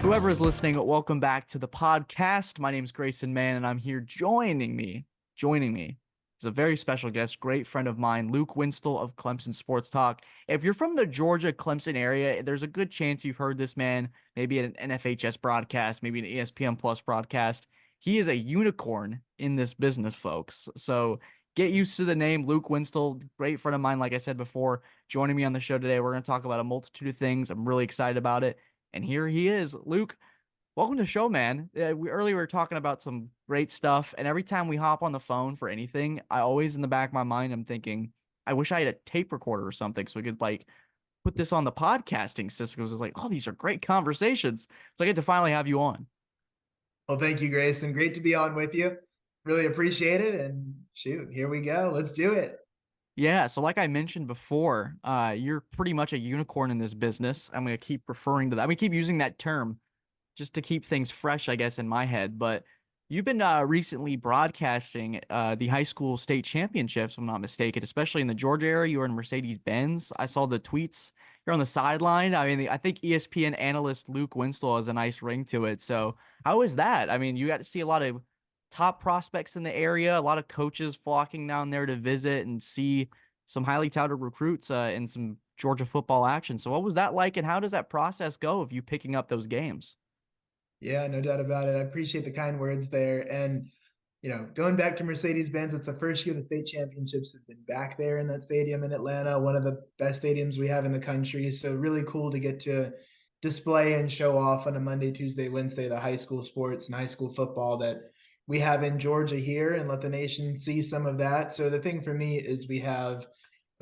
Whoever is listening, welcome back to the podcast. My name is Grayson Mann, and I'm here joining me is a very special guest, great friend of mine, Luke Winstel of Clemson Sports Talk. If you're from the Georgia Clemson area, there's a good chance you've heard this man, maybe at an NFHS broadcast, maybe an ESPN Plus broadcast. He is a unicorn in this business, folks. So get used to the name Luke Winstel, great friend of mine, like I said before, joining me on the show today. We're going to talk about a multitude of things. I'm really excited about it. And here he is. Luke, welcome to the show, man. We earlier were talking about some great stuff, and every time we hop on the phone for anything, I always in the back of my mind, I'm thinking, I wish I had a tape recorder or something so we could like put this on the podcasting system. It's like, oh, these are great conversations. So I get to finally have you on. Well, thank you, Grayson. Great to be on with you. Really appreciate it. And shoot, here we go. Let's do it. Yeah, so like I mentioned before, you're pretty much a unicorn in this business. I'm gonna keep referring to that. I'm gonna keep using that term just to keep things fresh, I guess, in my head. But you've been recently broadcasting the high school state championships, if I'm not mistaken, especially in the Georgia area. You were in Mercedes-Benz. I saw the tweets. You're on the sideline. I mean, I think ESPN analyst Luke Winstel has a nice ring to it. So how is that? I mean, you got to see a lot of top prospects in the area, a lot of coaches flocking down there to visit and see some highly touted recruits in some Georgia football action. So what was that like, and how does that process go of you picking up those games? Yeah, no doubt about it. I appreciate the kind words there. And, going back to Mercedes-Benz, it's the first year the state championships have been back there in that stadium in Atlanta, one of the best stadiums we have in the country. So really cool to get to display and show off on a Monday, Tuesday, Wednesday, the high school sports and high school football that we have in Georgia here and let the nation see some of that. So the thing for me is we have,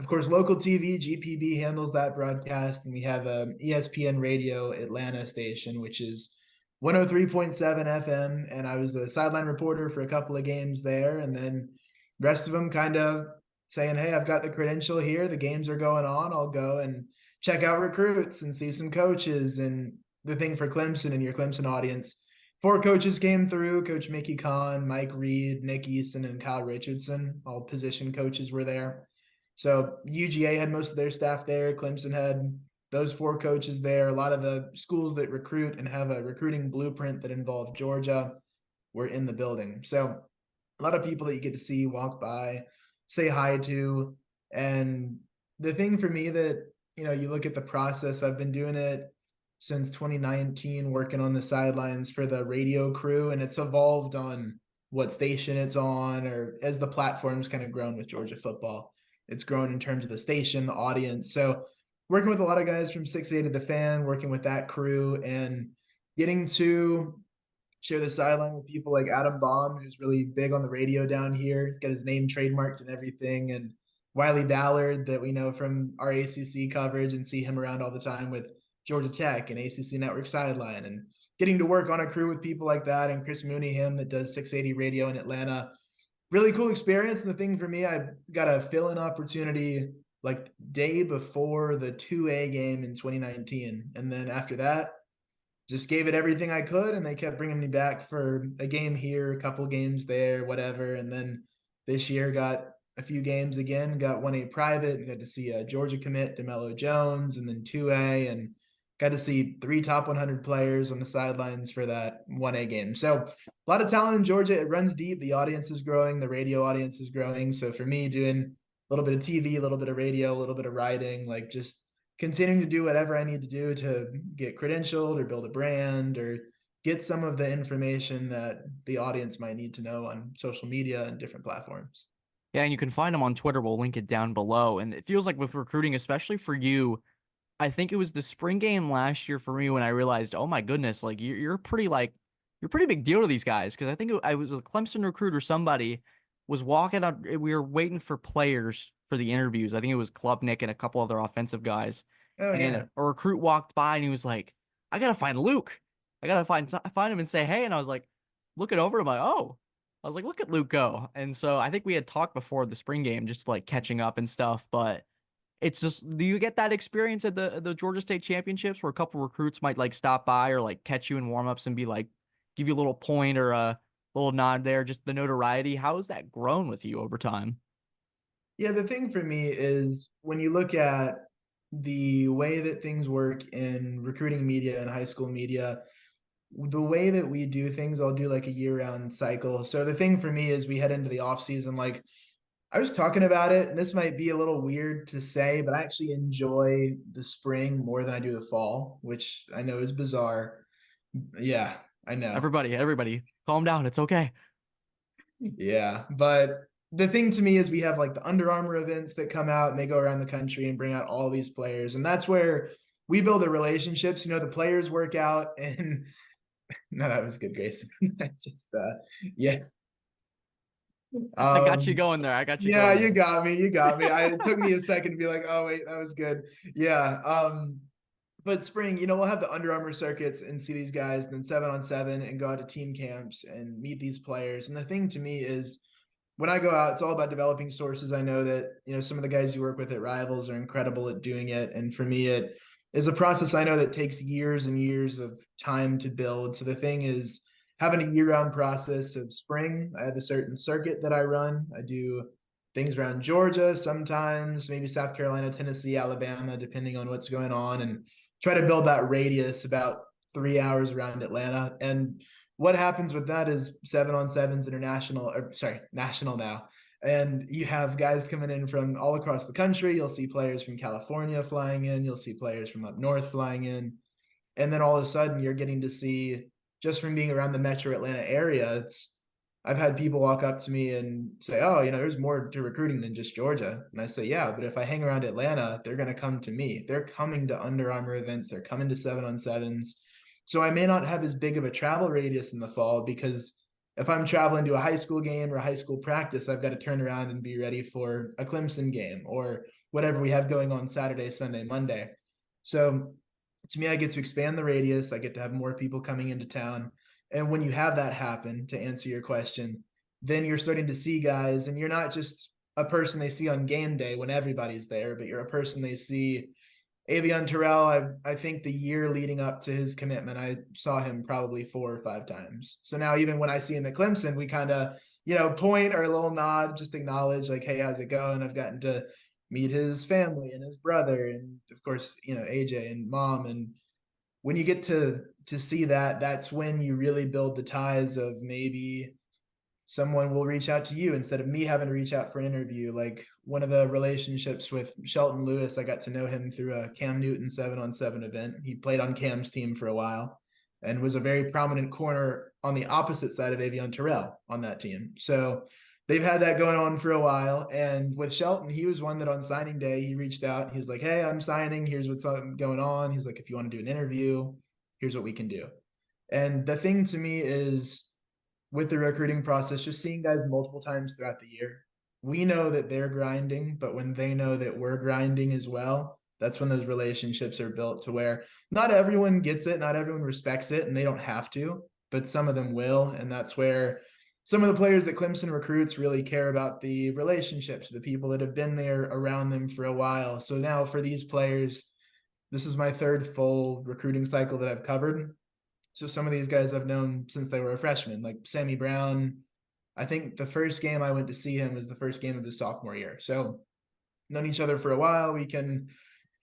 of course, local TV, GPB handles that broadcast, and we have a ESPN radio Atlanta station, which is 103.7 FM. And I was a sideline reporter for a couple of games there. And then rest of them kind of saying, hey, I've got the credential here. The games are going on. I'll go and check out recruits and see some coaches. And the thing for Clemson and your Clemson audience, 4 coaches came through. Coach Mickey Kahn, Mike Reed, Nick Eason, and Kyle Richardson. All position coaches were there. So UGA had most of their staff there. Clemson had those 4 coaches there. A lot of the schools that recruit and have a recruiting blueprint that involve Georgia were in the building. So a lot of people that you get to see, walk by, say hi to. And the thing for me that, you look at the process, I've been doing it since 2019, working on the sidelines for the radio crew, and it's evolved on what station it's on, or as the platform's kind of grown with Georgia football, it's grown in terms of the station, the audience. So working with a lot of guys from 680 The Fan, working with that crew, and getting to share the sideline with people like Adam Baum, who's really big on the radio down here. He's got his name trademarked and everything. And Wiley Ballard, that we know from our ACC coverage and see him around all the time with Georgia Tech and ACC Network sideline. And getting to work on a crew with people like that, and Chris Mooneyham that does 680 radio in Atlanta. Really cool experience. And the thing for me, I got a fill-in opportunity like day before the 2A game in 2019. And then after that, just gave it everything I could, and they kept bringing me back for a game here, a couple games there, whatever. And then this year got a few games again, got 1A private, and got to see a Georgia commit, DeMello Jones, and then 2A, and got to see 3 top 100 players on the sidelines for that 1A game. So a lot of talent in Georgia. It runs deep. The audience is growing. The radio audience is growing. So for me, doing a little bit of TV, a little bit of radio, a little bit of writing, like just continuing to do whatever I need to do to get credentialed or build a brand or get some of the information that the audience might need to know on social media and different platforms. Yeah, and you can find them on Twitter. We'll link it down below. And it feels like with recruiting, especially for you, I think it was the spring game last year for me when I realized, oh my goodness, like you're pretty you're a pretty big deal to these guys. Because I think I was a Clemson recruit or somebody was walking out. We were waiting for players for the interviews. I think it was Klubnik and a couple other offensive guys. Oh, And yeah. a recruit walked by and he was like, I gotta find Luke. I gotta find him and say hey. And I was like, looking over, I'm like, oh. I was like, look at Luke go. And so I think we had talked before the spring game, just like catching up and stuff. But it's just, do you get that experience at the Georgia State Championships where a couple recruits might like stop by or like catch you in warmups and be like, give you a little point or a little nod there, just the notoriety? How has that grown with you over time? Yeah, the thing for me is when you look at the way that things work in recruiting media and high school media, the way that we do things, I'll do like a year-round cycle. So the thing for me is we head into the off season. Like I was talking about it, and this might be a little weird to say, but I actually enjoy the spring more than I do the fall, which I know is bizarre. Yeah, I know. Everybody, calm down. It's okay. Yeah, but the thing to me is we have like the Under Armour events that come out and they go around the country and bring out all these players, and that's where we build the relationships. The players work out, and no, that was good, Grayson. That's just yeah. I got you Um, going there. I got you yeah, going you there. got me. You got me. It took me a second to be like, oh wait, that was good. Yeah. But spring, we'll have the Under Armour circuits and see these guys, and then 7-on-7 and go out to team camps and meet these players. And the thing to me is when I go out, it's all about developing sources. I know that, some of the guys you work with at Rivals are incredible at doing it. And for me, it is a process I know that takes years and years of time to build. So the thing is having a year-round process of spring. I have a certain circuit that I run. I do things around Georgia, sometimes maybe South Carolina, Tennessee, Alabama, depending on what's going on, and try to build that radius about 3 hours around Atlanta. And what happens with that is 7-on-7's international, or sorry, national now. And you have guys coming in from all across the country. You'll see players from California flying in. You'll see players from up north flying in. And then all of a sudden you're getting to see, just from being around the metro Atlanta area, I've had people walk up to me and say, oh, there's more to recruiting than just Georgia. And I say, yeah, but if I hang around Atlanta, they're going to come to me. They're coming to Under Armour events. They're coming to 7-on-7s. So I may not have as big of a travel radius in the fall, because if I'm traveling to a high school game or a high school practice, I've got to turn around and be ready for a Clemson game or whatever we have going on Saturday, Sunday, Monday. So to me, I get to expand the radius. I get to have more people coming into town. And when you have that happen, to answer your question, then you're starting to see guys, and you're not just a person they see on game day when everybody's there, but you're a person they see. Avion Terrell, I think the year leading up to his commitment, I saw him probably 4 or 5 times. So now even when I see him at Clemson, we kind of, point or a little nod, just acknowledge like, hey, how's it going? I've gotten to meet his family and his brother, and of course, AJ and mom. And when you get to see that, that's when you really build the ties of maybe someone will reach out to you instead of me having to reach out for an interview. Like one of the relationships with Shelton Lewis, I got to know him through a Cam Newton 7-on-7 event. He played on Cam's team for a while and was a very prominent corner on the opposite side of Avion Terrell on that team. So they've had that going on for a while. And with Shelton, he was one that on signing day, he reached out. He was like, hey, I'm signing. Here's what's going on. He's like, if you want to do an interview, here's what we can do. And the thing to me is, with the recruiting process, just seeing guys multiple times throughout the year. We know that they're grinding, but when they know that we're grinding as well, that's when those relationships are built to where not everyone gets it, not everyone respects it, and they don't have to, but some of them will. And that's where some of the players that Clemson recruits really care about the relationships, the people that have been there around them for a while. So now for these players, this is my third full recruiting cycle that I've covered. So some of these guys I've known since they were a freshman, like Sammy Brown. I think the first game I went to see him was the first game of his sophomore year. So known each other for a while. We can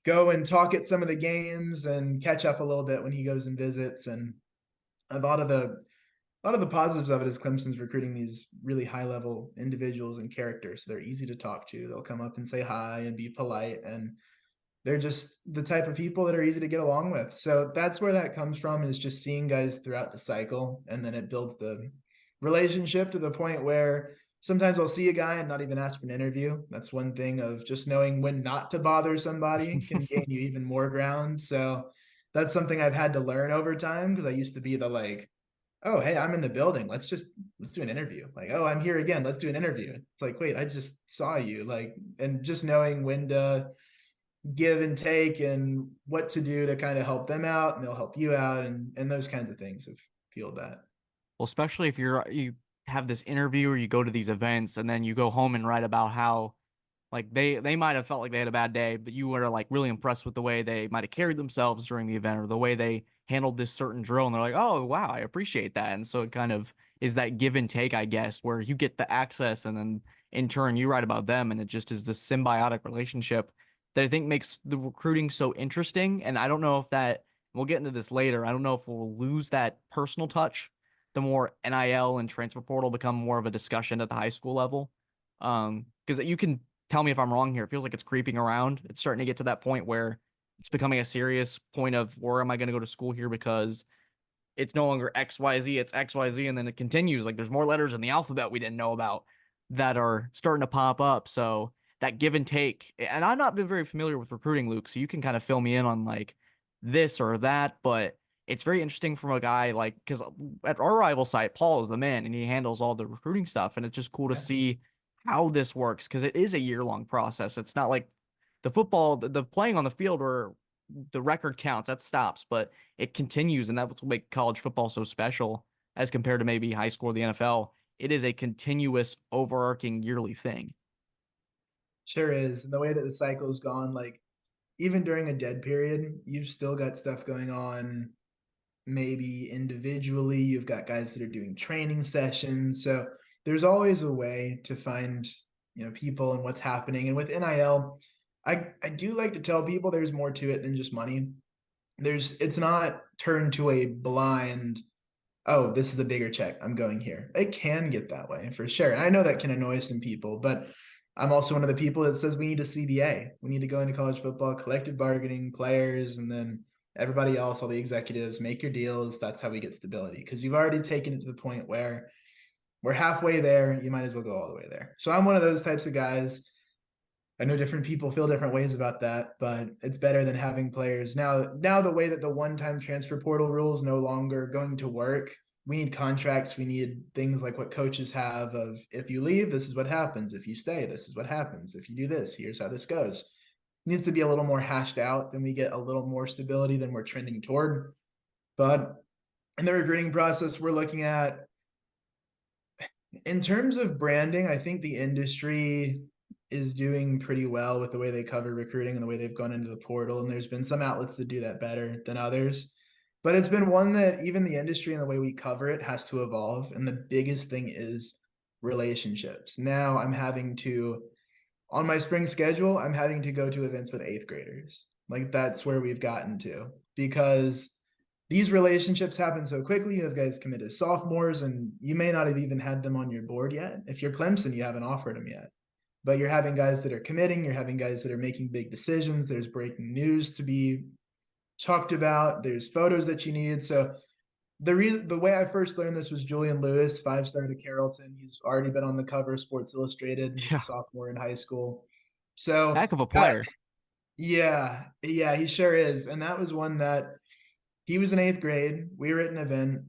go and talk at some of the games and catch up a little bit when he goes and visits. And a lot of the positives of it is Clemson's recruiting these really high level individuals and characters. They're easy to talk to. They'll come up and say hi and be polite, and they're just the type of people that are easy to get along with. So that's where that comes from, is just seeing guys throughout the cycle. And then it builds the relationship to the point where sometimes I'll see a guy and not even ask for an interview. That's one thing of just knowing when not to bother somebody can gain you even more ground. So that's something I've had to learn over time, because I used to be the like, oh, hey, I'm in the building. Let's do an interview. Like, oh, I'm here again. Let's do an interview. It's like, wait, I just saw you. Like, and just knowing when to give and take and what to do to kind of help them out, and they'll help you out, and those kinds of things have fueled that. Well, especially if you have this interview or you go to these events and then you go home and write about how like they might have felt like they had a bad day, but you were like really impressed with the way they might have carried themselves during the event or the way they handled this certain drill, and they're like, "Oh, wow, I appreciate that." And so it kind of is that give and take, I guess, where you get the access and then in turn you write about them, and it just is this symbiotic relationship that I think makes the recruiting so interesting. And I don't know if that We'll get into this later. I don't know if we'll lose that personal touch the more NIL and transfer portal become more of a discussion at the high school level. Because you can tell me if I'm wrong here. It feels like it's creeping around. It's starting to get to that point where it's becoming a serious point of where am I going to go to school here, because it's no longer XYZ, it's XYZ, and then it continues. Like there's more letters in the alphabet we didn't know about that are starting to pop up. So that give and take, and I've not been very familiar with recruiting, Luke, so you can kind of fill me in on like this or that, but it's very interesting from a guy like, because at our rival site, Paul is the man and he handles all the recruiting stuff, and it's just cool to Yeah. see how this works because it is a year-long process. It's not like the football, the playing on the field or the record counts, that stops, but it continues, and that's what makes college football so special as compared to maybe high school or the NFL. It is a continuous, overarching yearly thing. Sure is. And the way that the cycle's gone, like even during a dead period, you've still got stuff going on. Maybe individually, you've got guys that are doing training sessions. So there's always a way to find, people and what's happening. And with NIL, I do like to tell people there's more to it than just money. It's not turned to a blind, oh, this is a bigger check, I'm going here. It can get that way for sure. And I know that can annoy some people, but I'm also one of the people that says we need a CBA. We need to go into college football, collective bargaining, players, and then everybody else, all the executives, make your deals. That's how we get stability. Because you've already taken it to the point where we're halfway there. You might as well go all the way there. So I'm one of those types of guys. I know different people feel different ways about that, but it's better than having players now the way that the one-time transfer portal rule is no longer going to work. We need contracts. We need things like what coaches have of, if you leave, this is what happens. If you stay, this is what happens. If you do this, here's how this goes. It needs to be a little more hashed out. Then we get a little more stability than we're trending toward. But in the recruiting process, we're looking at, in terms of branding, I think the industry is doing pretty well with the way they cover recruiting and the way they've gone into the portal. And there's been some outlets that do that better than others. But it's been one that even the industry and the way we cover it has to evolve. And the biggest thing is relationships. Now I'm having to, on my spring schedule, I'm having to go to events with eighth graders. Like that's where we've gotten to, because these relationships happen so quickly. You have guys committed as sophomores, and you may not have even had them on your board yet. If you're Clemson, you haven't offered them yet. But you're having guys that are committing, you're having guys that are making big decisions. There's breaking news to be talked about, there's photos that you need. So the way I first learned this was Julian Lewis, 5-star to Carrollton. He's already been on the cover of Sports Illustrated. He's a Yeah, sophomore in high school. So heck of a player. yeah, he sure is. And that was one that he was in eighth grade. We were at an event.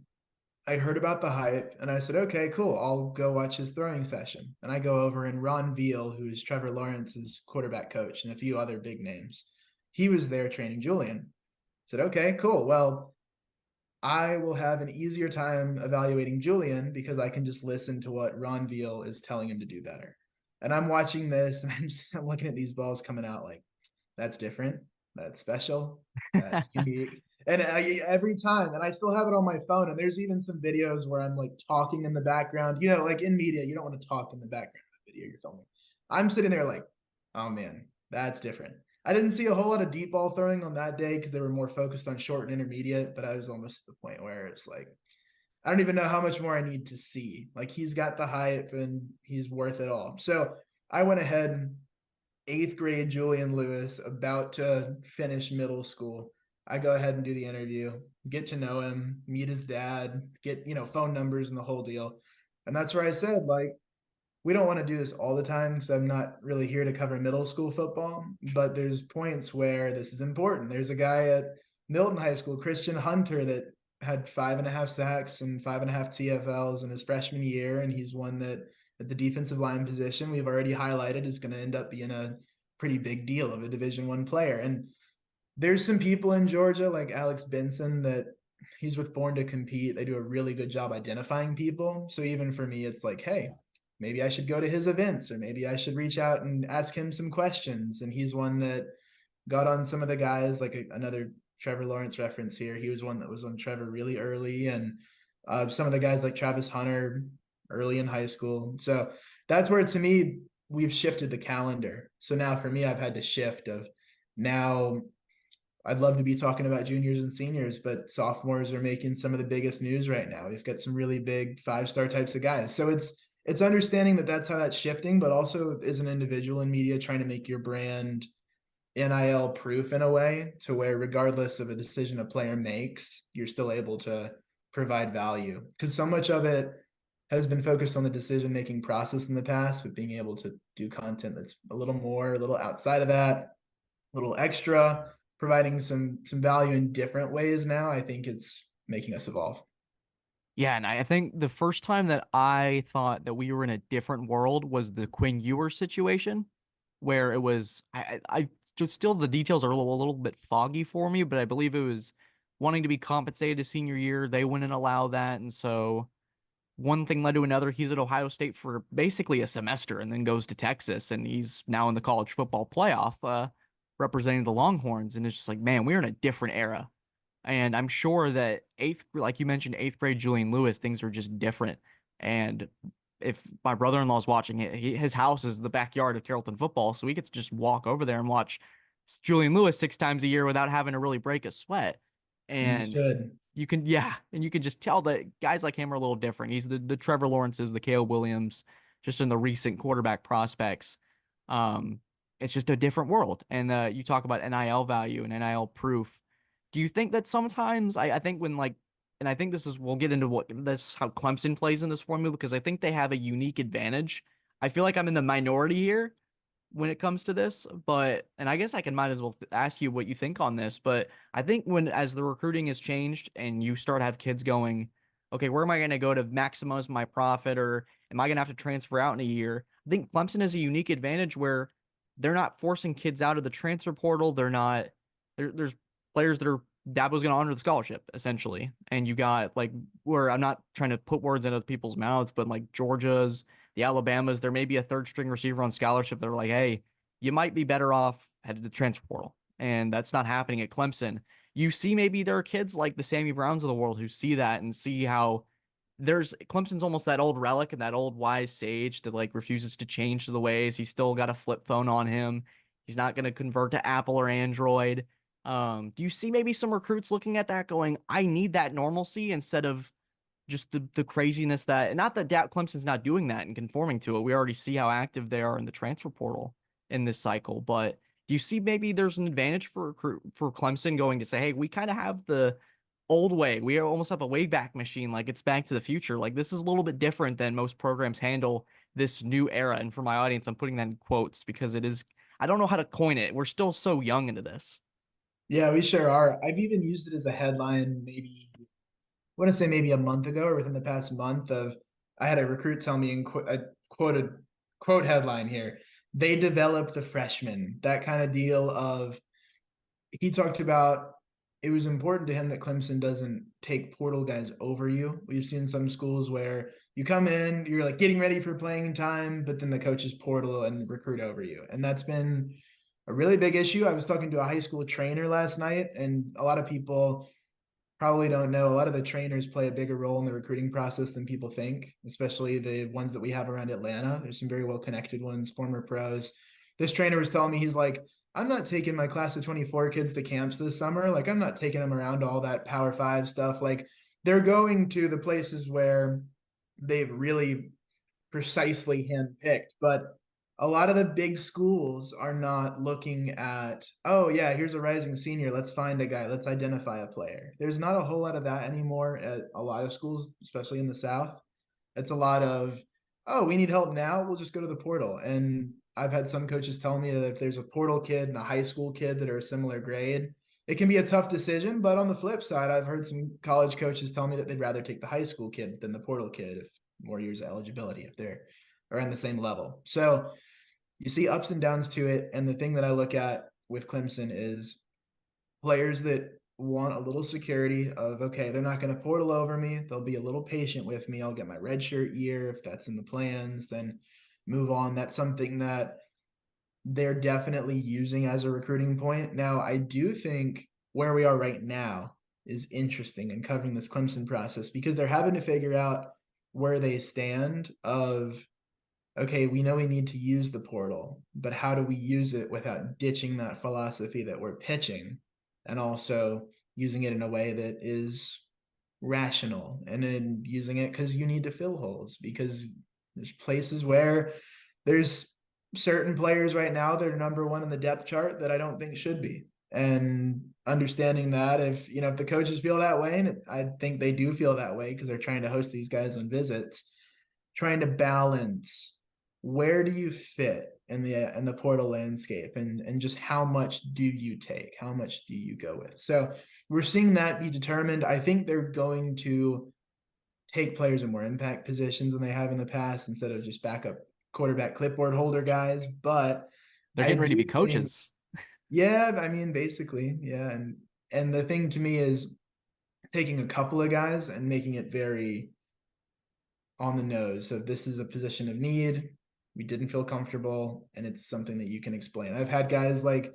I'd heard about the hype, and I said, okay, cool. I'll go watch his throwing session. And I go over, and Ron Veal, who is Trevor Lawrence's quarterback coach, and a few other big names, he was there training Julian. I said, okay, cool. Well, I will have an easier time evaluating Julian because I can just listen to what Ron Veal is telling him to do better. And I'm watching this, and I'm looking at these balls coming out like, that's different. That's special. That's unique. And every time, and I still have it on my phone. And there's even some videos where I'm like talking in the background. Like in media, you don't want to talk in the background of the video you're filming. I'm sitting there like, oh man, that's different. I didn't see a whole lot of deep ball throwing on that day because they were more focused on short and intermediate. But I was almost at the point where it's like, I don't even know how much more I need to see. Like he's got the hype and he's worth it all. So I went ahead, eighth grade Julian Lewis, about to finish middle school. I go ahead and do the interview, get to know him, meet his dad, get, phone numbers and the whole deal. And that's where I said, like, we don't want to do this all the time because I'm not really here to cover middle school football, but there's points where this is important. There's a guy at Milton High School, Christian Hunter, that had 5.5 sacks and 5.5 TFLs in his freshman year. And he's one that at the defensive line position, we've already highlighted is going to end up being a pretty big deal of a Division I player. And there's some people in Georgia like Alex Benson that he's with Born to Compete. They do a really good job identifying people. So even for me, it's like, hey, maybe I should go to his events, or maybe I should reach out and ask him some questions. And he's one that got on some of the guys, like another Trevor Lawrence reference here. He was one that was on Trevor really early, and some of the guys like Travis Hunter early in high school. So that's where, to me, we've shifted the calendar. So now for me, I've had to shift of now I'd love to be talking about juniors and seniors, but sophomores are making some of the biggest news right now. We've got some really big 5-star types of guys. So it's understanding that that's how that's shifting, but also as an individual in media, trying to make your brand NIL proof in a way to where regardless of a decision a player makes, you're still able to provide value. Because so much of it has been focused on the decision-making process in the past, but being able to do content that's a little more, a little outside of that, a little extra, providing some value in different ways now, I think it's making us evolve. Yeah, and I think the first time that I thought that we were in a different world was the Quinn Ewers situation, where it was I just still the details are a little bit foggy for me, but I believe it was wanting to be compensated his senior year. They wouldn't allow that, and so one thing led to another. He's at Ohio State for basically a semester and then goes to Texas, and he's now in the college football playoff, representing the Longhorns. And it's just like, man, we're in a different era. And I'm sure that like you mentioned, eighth grade Julian Lewis, things are just different. And if my brother-in-law is watching it, his house is the backyard of Carrollton football, so he gets to just walk over there and watch Julian Lewis 6 times a year without having to really break a sweat. And you And should. you can, yeah, and you can just tell that guys like him are a little different. He's the Trevor Lawrences, the Caleb Williams, just in the recent quarterback prospects. Um, it's just a different world. And you talk about NIL value and NIL proof. Do you think that sometimes I think when like, and I think this is we'll get into what this how Clemson plays in this formula because I think they have a unique advantage. I feel like I'm in the minority here when it comes to this, but and I guess I can might as well ask you what you think on this, but I think when as the recruiting has changed and you start to have kids going, okay, where am I going to go to maximize my profit or am I going to have to transfer out in a year? I think Clemson has a unique advantage where they're not forcing kids out of the transfer portal. They're not there's players that are Dabo's going to honor the scholarship essentially. And you got like where I'm not trying to put words into people's mouths, but like Georgia's, the Alabamas, there may be a third string receiver on scholarship. They're like, hey, you might be better off headed to the transfer portal. And that's not happening at Clemson. You see, maybe there are kids like the Sammy Browns of the world who see that and see how there's Clemson's almost that old relic and that old wise sage that like refuses to change the ways. He's still got a flip phone on him. He's not going to convert to Apple or Android. Do you see maybe some recruits looking at that going, I need that normalcy instead of just the craziness that, and not that Clemson's not doing that and conforming to it. We already see how active they are in the transfer portal in this cycle. But do you see maybe there's an advantage for Clemson going to say, hey, we kind of have the old way. We almost have a way back machine, like it's Back to the Future. Like this is a little bit different than most programs handle this new era. And for my audience, I'm putting that in quotes because it is. I don't know how to coin it. We're still so young into this. Yeah, we sure are. I've even used it as a headline maybe I want to say maybe a month ago or within the past month of I had a recruit tell me in a quoted quote headline here. They developed the freshman, that kind of deal of he talked about it was important to him that Clemson doesn't take portal guys over you. We've seen some schools where you come in, you're like getting ready for playing time, but then the coaches portal and recruit over you. And that's been a really big issue. I was talking to a high school trainer last night, and a lot of people probably don't know. A lot of the trainers play a bigger role in the recruiting process than people think, especially the ones that we have around Atlanta. There's some very well connected ones, former pros. This trainer was telling me, he's like, I'm not taking my class of 24 kids to camps this summer. Like, I'm not taking them around all that Power Five stuff. Like, they're going to the places where they've really precisely handpicked. But a lot of the big schools are not looking at, oh, yeah, here's a rising senior. Let's find a guy. Let's identify a player. There's not a whole lot of that anymore at a lot of schools, especially in the South. It's a lot of, oh, we need help now. We'll just go to the portal. And I've had some coaches tell me that if there's a portal kid and a high school kid that are a similar grade, it can be a tough decision. But on the flip side, I've heard some college coaches tell me that they'd rather take the high school kid than the portal kid if more years of eligibility, if they're around the same level. So you see ups and downs to it. And the thing that I look at with Clemson is players that want a little security of, okay, they're not going to portal over me. They'll be a little patient with me. I'll get my redshirt year. If that's in the plans, then move on. That's something that they're definitely using as a recruiting point. Now, I do think where we are right now is interesting in covering this Clemson process because they're having to figure out where they stand of, okay, we know we need to use the portal, but how do we use it without ditching that philosophy that we're pitching? and also using it in a way that is rational, and then using it because you need to fill holes, because there's places where there's certain players right now that are number one in the depth chart that I don't think should be. And understanding that, if if the coaches feel that way, and I think they do feel that way because they're trying to host these guys on visits, trying to balance where do you fit in the portal landscape, and just how much do you take, how much do you go with. So we're seeing that be determined. I think they're going to take players in more impact positions than they have in the past, instead of just backup quarterback clipboard holder guys. But They're I getting ready to do be think, coaches. yeah, I mean, basically, yeah. And the thing to me is taking a couple of guys and making it very on the nose. So this is a position of need. We didn't feel comfortable, and it's something that you can explain. I've had guys like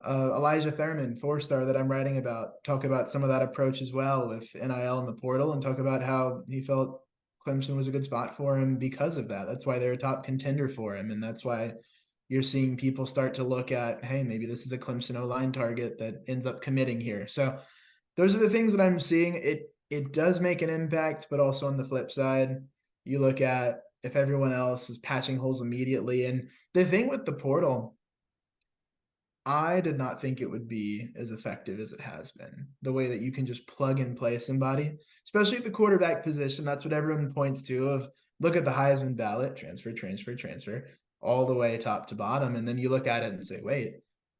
Elijah Thurman, 4-star, that I'm writing about, talk about some of that approach as well with NIL in the portal, and talk about how he felt Clemson was a good spot for him because of that. That's why they're a top contender for him, and that's why you're seeing people start to look at, hey, maybe this is a Clemson O-line target that ends up committing here. So those are the things that I'm seeing. It does make an impact, but also on the flip side, you look at if everyone else is patching holes immediately. And the thing with the portal, I did not think it would be as effective as it has been. The way that you can just plug and play somebody, especially at the quarterback position. That's what everyone points to, of look at the Heisman ballot, transfer, transfer, transfer, all the way top to bottom. And then you look at it and say, wait,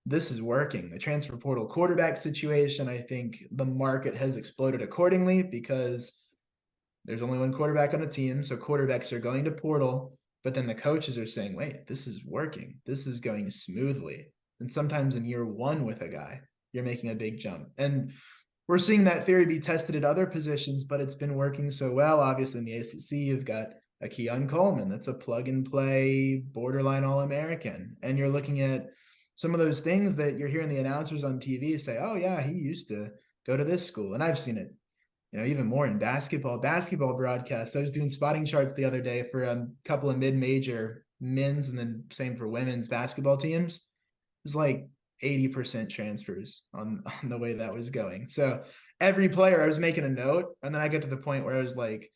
this is working. The transfer portal quarterback situation, I think the market has exploded accordingly, because there's only one quarterback on a team. So quarterbacks are going to portal, but then the coaches are saying, wait, this is working. This is going smoothly. And sometimes in year one with a guy, you're making a big jump. And we're seeing that theory be tested at other positions, but it's been working so well. Obviously, in the ACC, you've got a Keon Coleman that's a plug and play borderline All-American. And you're looking at some of those things that you're hearing the announcers on TV say, oh, yeah, he used to go to this school. And I've seen it, even more in basketball broadcasts. I was doing spotting charts the other day for a couple of mid-major men's, and then same for women's basketball teams. It was like 80% transfers on the way that was going. So every player, I was making a note, and then I got to the point where I was like,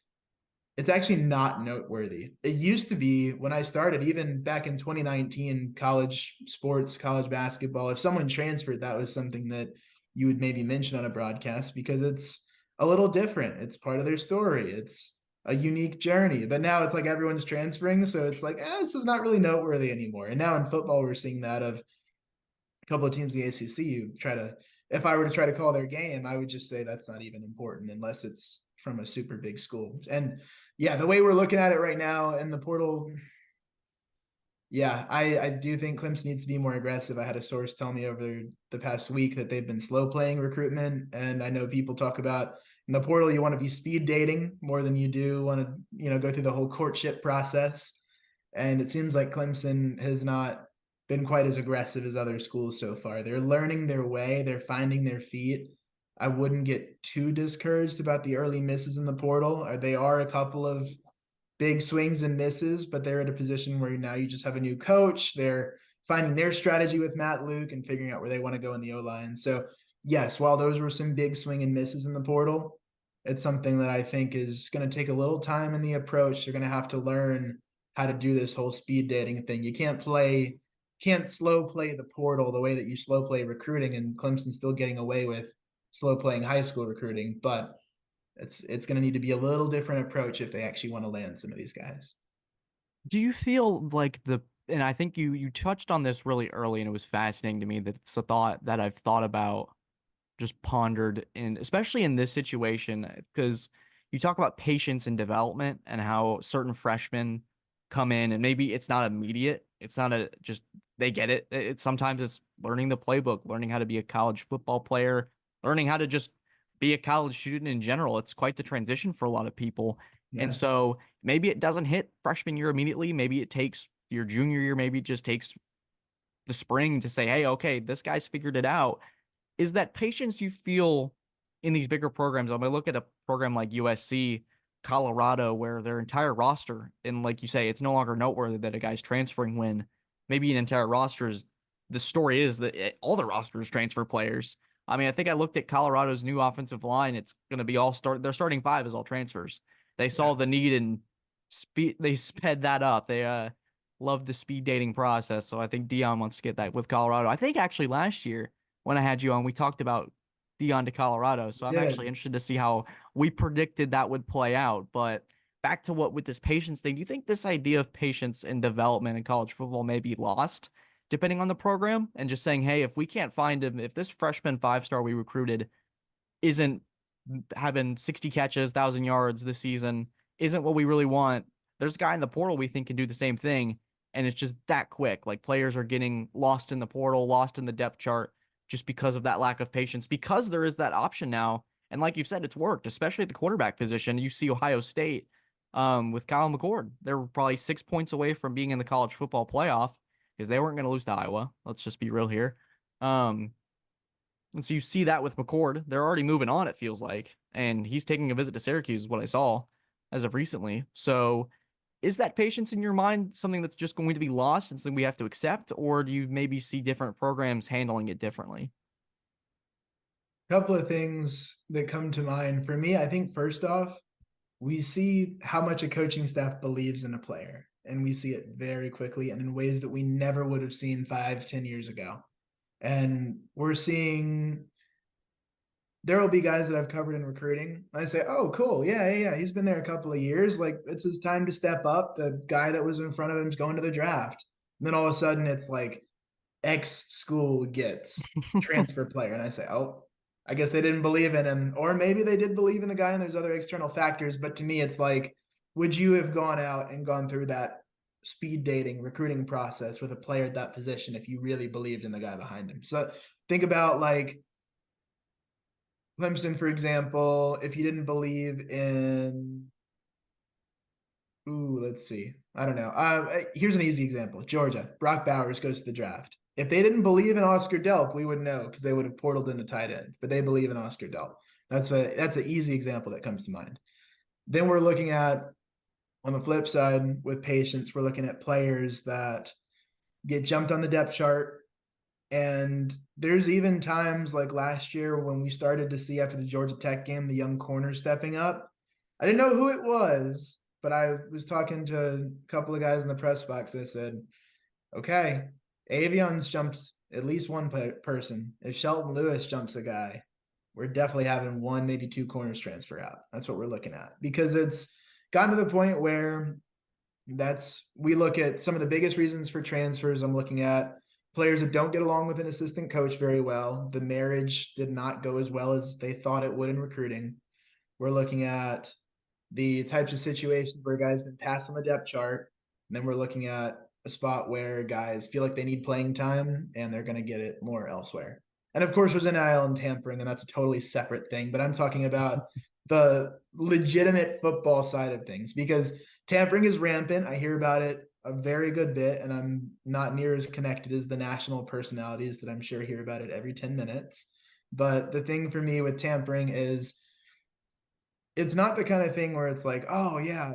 it's actually not noteworthy. It used to be when I started, even back in 2019, college sports, college basketball, if someone transferred, that was something that you would maybe mention on a broadcast because it's a little different. It's part of their story. It's a unique journey. But now it's like everyone's transferring. So it's like, this is not really noteworthy anymore. And now in football, we're seeing that of a couple of teams in the ACC who try to, if I were to try to call their game, I would just say that's not even important unless it's from a super big school. And yeah, the way we're looking at it right now in the portal, yeah, I do think Clemson needs to be more aggressive. I had a source tell me over the past week that they've been slow playing recruitment. And I know people talk about in the portal, you want to be speed dating more than you do want to, go through the whole courtship process. And it seems like Clemson has not been quite as aggressive as other schools so far. They're learning their way, they're finding their feet. I wouldn't get too discouraged about the early misses in the portal. They are a couple of big swings and misses, but they're at a position where now you just have a new coach. They're finding their strategy with Matt Luke and figuring out where they want to go in the O-line. So yes, while those were some big swing and misses in the portal, it's something that I think is going to take a little time in the approach. They're going to have to learn how to do this whole speed dating thing. You can't slow play the portal the way that you slow play recruiting, and Clemson's still getting away with slow playing high school recruiting, but it's going to need to be a little different approach if they actually want to land some of these guys. Do you feel like and I think you touched on this really early, and it was fascinating to me that it's a thought that I've thought about, just pondered in, especially in this situation, because you talk about patience and development and how certain freshmen come in and maybe it's not immediate. It's not a just they get it. It's sometimes it's learning the playbook, learning how to be a college football player, learning how to just be a college student in general. It's quite the transition for a lot of people. And Yeah. so maybe it doesn't hit freshman year immediately. Maybe it takes your junior year. Maybe it just takes the spring to say, hey, okay, this guy's figured it out. Is that patience you feel in these bigger programs? I'm going to look at a program like USC, Colorado, where their entire roster, and like you say, it's no longer noteworthy that a guy's transferring when maybe an entire roster is, the story is that all the rosters transfer players. I mean, I think I looked at Colorado's new offensive line. It's going to be their starting five is all transfers. They Yeah. saw the need and they sped that up. They love the speed dating process. So I think Dion wants to get that with Colorado. I think actually last year when I had you on, we talked about Dion to Colorado. So I'm actually Did. interested to see how we predicted that would play out. But back to what with this patience thing, do you think this idea of patience and development in college football may be lost depending on the program and just saying, hey, if we can't find him, if this freshman 5-star we recruited isn't having 60 catches, 1,000 yards this season, isn't what we really want, there's a guy in the portal we think can do the same thing. And it's just that quick. Like players are getting lost in the portal, lost in the depth chart just because of that lack of patience, because there is that option now. And like you said, it's worked, especially at the quarterback position. You see Ohio State with Kyle McCord. They're probably 6 points away from being in the college football playoff because they weren't going to lose to Iowa. Let's just be real here. And so you see that with McCord. They're already moving on, it feels like. And he's taking a visit to Syracuse, is what I saw as of recently. So is that patience in your mind something that's just going to be lost and something we have to accept? Or do you maybe see different programs handling it differently? Couple of things that come to mind for me. I think first off, we see how much a coaching staff believes in a player, and we see it very quickly and in ways that we never would have seen 5, 10 years ago. And we're seeing there will be guys that I've covered in recruiting. I say, oh, cool. Yeah. He's been there a couple of years. Like, it's his time to step up. The guy that was in front of him is going to the draft. And then all of a sudden, it's like X school gets transfer player. And I say, oh, I guess they didn't believe in him. Or maybe they did believe in the guy and there's other external factors. But to me, it's like, would you have gone out and gone through that speed dating recruiting process with a player at that position if you really believed in the guy behind him? So think about like Clemson, for example, if you didn't believe in, let's see. I don't know. Here's an easy example. Georgia, Brock Bowers goes to the draft. If they didn't believe in Oscar Delp, we would know because they would have portaled into tight end. But they believe in Oscar Delp. That's an easy example that comes to mind. Then we're looking at on the flip side with patience, we're looking at players that get jumped on the depth chart. And there's even times like last year when we started to see after the Georgia Tech game, the young corner stepping up. I didn't know who it was, but I was talking to a couple of guys in the press box. I said, okay, Avion's jumped at least one person. If Shelton Lewis jumps a guy, we're definitely having one, maybe two corners transfer out. That's what we're looking at because it's gotten to the point where we look at some of the biggest reasons for transfers. I'm looking at players that don't get along with an assistant coach very well. The marriage did not go as well as they thought it would in recruiting. We're looking at the types of situations where guys been passed on the depth chart. And then we're looking at a spot where guys feel like they need playing time and they're going to get it more elsewhere. And of course, there's NIL and tampering, and that's a totally separate thing. But I'm talking about the legitimate football side of things because tampering is rampant. I hear about it a very good bit, and I'm not near as connected as the national personalities that I'm sure hear about it every 10 minutes. But the thing for me with tampering is it's not the kind of thing where it's like, oh yeah,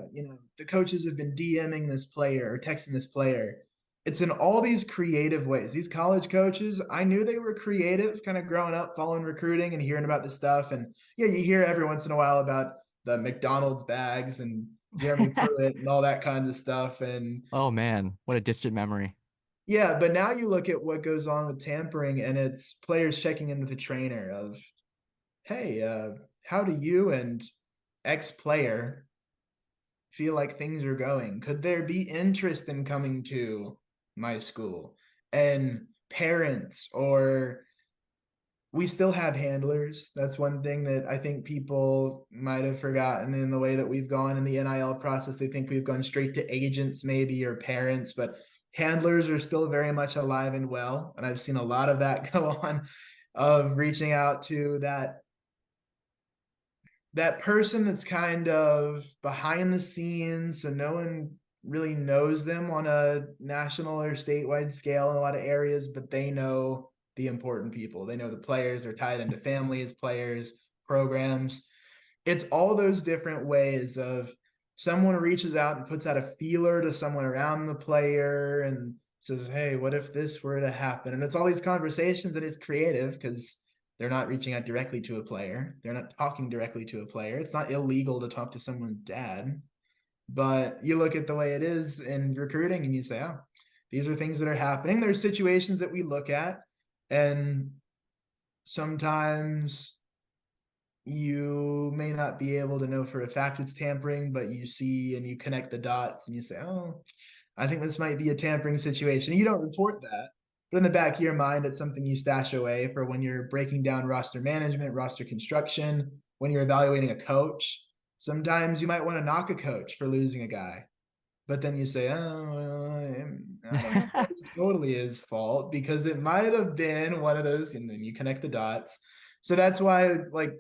the coaches have been DMing this player or texting this player. It's in all these creative ways. These college coaches, I knew they were creative kind of growing up, following recruiting and hearing about this stuff. And yeah, you hear every once in a while about the McDonald's bags and Jeremy Pruitt and all that kind of stuff. And Oh man, what a distant memory. yeah, but now you look at what goes on with tampering and it's players checking in with the trainer of, hey, how do you and X player feel like things are going? Could there be interest in coming to my school? And parents, or we still have handlers. That's one thing that I think people might have forgotten in the way that we've gone in the NIL process. They think we've gone straight to agents, maybe, or parents, but handlers are still very much alive and well. And I've seen a lot of that go on of reaching out to that person that's kind of behind the scenes, so no one really knows them on a national or statewide scale in a lot of areas, but they know the important people. They know the players are tied into families, players, programs. It's all those different ways of someone reaches out and puts out a feeler to someone around the player and says, hey, what if this were to happen? And it's all these conversations that is creative because They're not reaching out directly to a player. They're not talking directly to a player. It's not illegal to talk to someone's dad. But you look at the way it is in recruiting and you say, oh, these are things that are happening. There's situations that we look at, and sometimes you may not be able to know for a fact it's tampering, but you see and you connect the dots and you say, oh, I think this might be a tampering situation. You don't report that, but in the back of your mind, it's something you stash away for when you're breaking down roster management, roster construction, when you're evaluating a coach. Sometimes you might want to knock a coach for losing a guy, but then you say, oh, I don't know if it's totally his fault because it might have been one of those, and then you connect the dots. So that's why, like,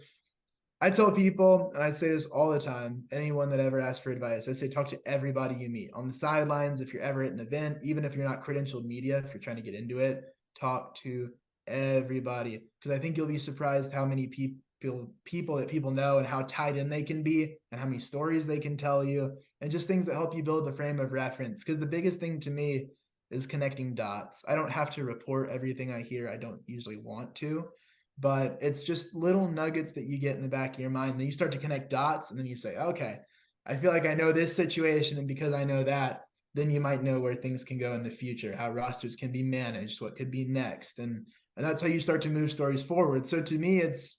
I tell people, and I say this all the time, anyone that ever asks for advice, I say talk to everybody you meet on the sidelines. If you're ever at an event, even if you're not credentialed media, if you're trying to get into it, talk to everybody. Because I think you'll be surprised how many people that people know and how tied in they can be and how many stories they can tell you and just things that help you build the frame of reference. Because the biggest thing to me is connecting dots. I don't have to report everything I hear. I don't usually want to, but it's just little nuggets that you get in the back of your mind. And then you start to connect dots, and then you say, okay, I feel like I know this situation. And because I know that, then you might know where things can go in the future, how rosters can be managed, what could be next. And that's how you start to move stories forward. So to me, it's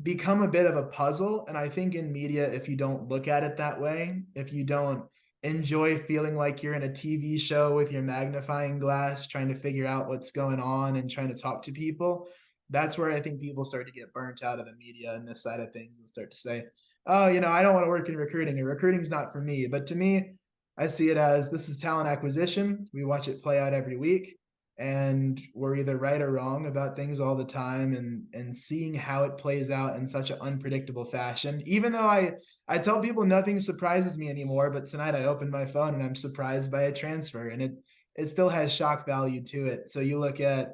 become a bit of a puzzle. And I think in media, if you don't look at it that way, if you don't enjoy feeling like you're in a TV show with your magnifying glass, trying to figure out what's going on and trying to talk to people, that's where I think people start to get burnt out of the media and this side of things and start to say, oh, I don't want to work in recruiting, and recruiting's not for me. But to me, I see it as this is talent acquisition. We watch it play out every week, and we're either right or wrong about things all the time, and seeing how it plays out in such an unpredictable fashion. Even though I tell people nothing surprises me anymore, but tonight I opened my phone and I'm surprised by a transfer, and it still has shock value to it. So you look at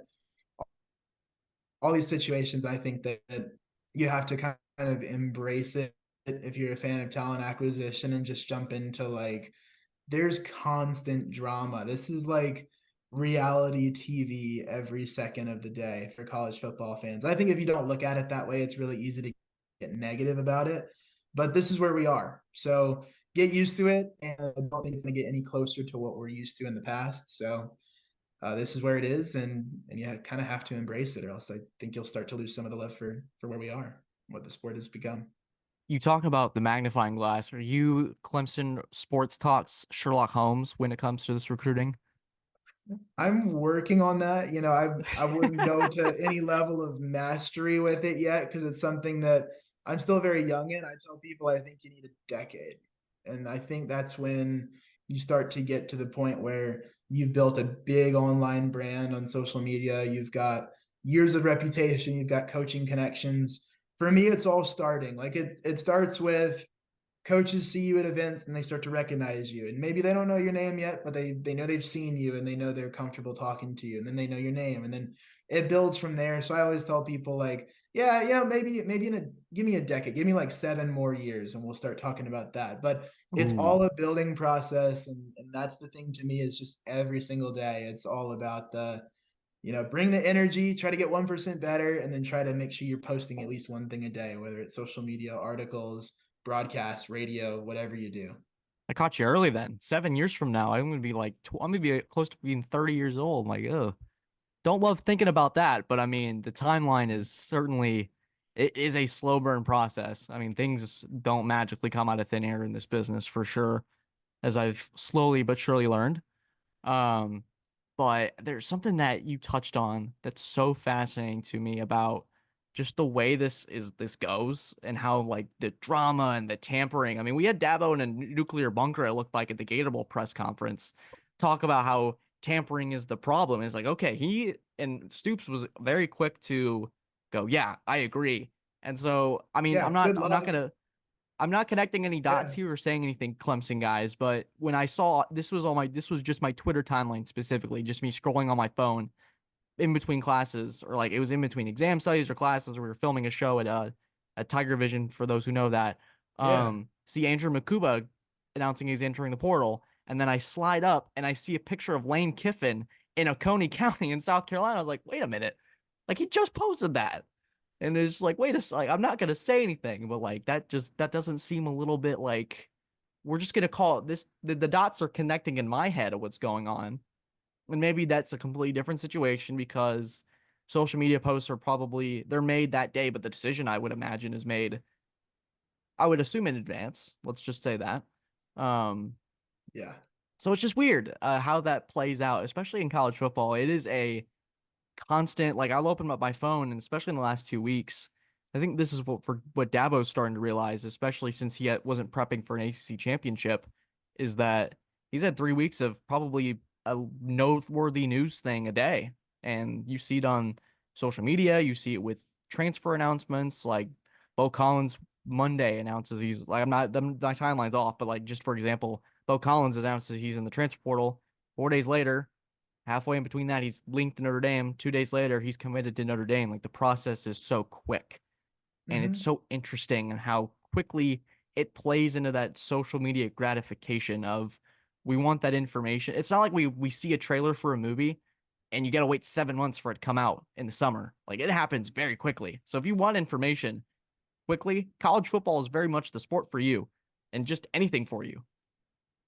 all these situations, I think that you have to kind of embrace it if you're a fan of talent acquisition and just jump into, like, there's constant drama. This is like reality TV every second of the day for college football fans. I think if you don't look at it that way, it's really easy to get negative about it. But this is where we are. So get used to it. And I don't think it's going to get any closer to what we're used to in the past. So this is where it is. And you kind of have to embrace it, or else I think you'll start to lose some of the love for where we are, what the sport has become. You talk about the magnifying glass. Are you Clemson Sports Talks Sherlock Holmes when it comes to this recruiting? I'm working on that. I wouldn't go to any level of mastery with it yet because it's something that I'm still very young in. I tell people I think you need a decade. And I think that's when you start to get to the point where you've built a big online brand on social media. You've got years of reputation, you've got coaching connections. For me, it's all starting. Like it starts with coaches see you at events and they start to recognize you, and maybe they don't know your name yet, but they know they've seen you and they know they're comfortable talking to you, and then they know your name, and then it builds from there. So I always tell people, like, yeah, maybe give me a decade, give me like 7 more years and we'll start talking about that. But it's Ooh. all a building process, and that's the thing to me, is just every single day it's all about bring the energy, try to get 1% better, and then try to make sure you're posting at least one thing a day, whether it's social media, articles, broadcast, radio, whatever you do. I caught you early then. 7 years from now, I'm gonna be like, I'm gonna be close to being 30 years old. Like, ugh, don't love thinking about that. But I mean, the timeline is certainly, it is a slow burn process. I mean, things don't magically come out of thin air in this business for sure, as I've slowly but surely learned. Um, but there's something that you touched on that's so fascinating to me about just the way this goes and how, like, the drama and the tampering. I mean, we had Dabo in a nuclear bunker, it looked like, at the Gator Bowl press conference, talk about how tampering is the problem. It's like, okay, he and Stoops was very quick to go, yeah, I agree. And so, I mean, Yeah, good luck. I'm not connecting any dots Yeah, here or saying anything Clemson guys, but when I saw this was just my Twitter timeline specifically, just me scrolling on my phone in between classes, or like it was in between exam studies or classes. We were filming a show at Tiger Vision, for those who know that. yeah, See Andrew Makuba announcing he's entering the portal, and then I slide up and I see a picture of Lane Kiffin in Oconee County in South Carolina. I was like, wait a minute, like he just posted that. And it's just like, wait like, I'm not gonna say anything, but like that doesn't seem a little bit like we're just gonna call it this. The dots are connecting in my head of what's going on, and maybe that's a completely different situation because social media posts are probably they're made that day, but the decision I would imagine is made, I would assume in advance. Let's just say that. Um, Yeah. so it's just weird how that plays out, especially in college football. It is a constant, like I'll open up my phone, and especially in the last 2 weeks, I think this is what Dabo's starting to realize, especially since wasn't prepping for an ACC championship, is that he's had 3 weeks of probably a noteworthy news thing a day, and you see it on social media, you see it with transfer announcements, like Bo Collins Monday announces he's like, I'm not my timeline's off, but like just for example, Bo Collins announces he's in the transfer portal. 4 days later, halfway in between that, he's linked to Notre Dame. 2 days later, he's committed to Notre Dame. Like the process is so quick. And it's Mm-hmm. so interesting and how quickly it plays into that social media gratification of we want that information. It's not like we see a trailer for a movie and you got to wait 7 months for it to come out in the summer. Like it happens very quickly. So if you want information quickly, college football is very much the sport for you and just anything for you.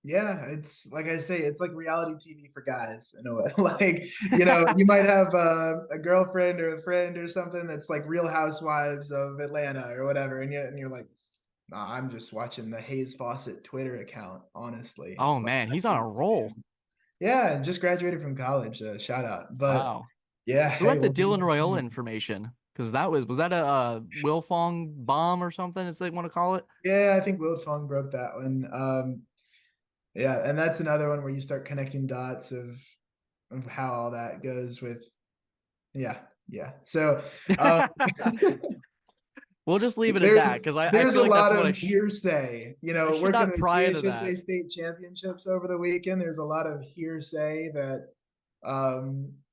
Yeah, it's like I say, it's like reality TV for guys in a way. Like, you might have a girlfriend or a friend or something that's like Real Housewives of Atlanta or whatever, and you're like, nah, I'm just watching the Hayes Fawcett Twitter account, honestly. Oh Like, man, he's that's on just a who I roll. am. Yeah, and just graduated from college. Shout out. But Wow. yeah, Who hey, had the we'll be Dylan there Royola soon. information? Because was that a Wilfong bomb or something, as they want to call it? Yeah, I think Will Fong broke that one. Yeah, and that's another one where you start connecting dots of how all that goes with. Yeah, yeah. So um, We'll just leave it at there's that because I there's feel a like that's lot what of hearsay. I should Working not the pry into GHSA that. state championships over the weekend, there's a lot of hearsay that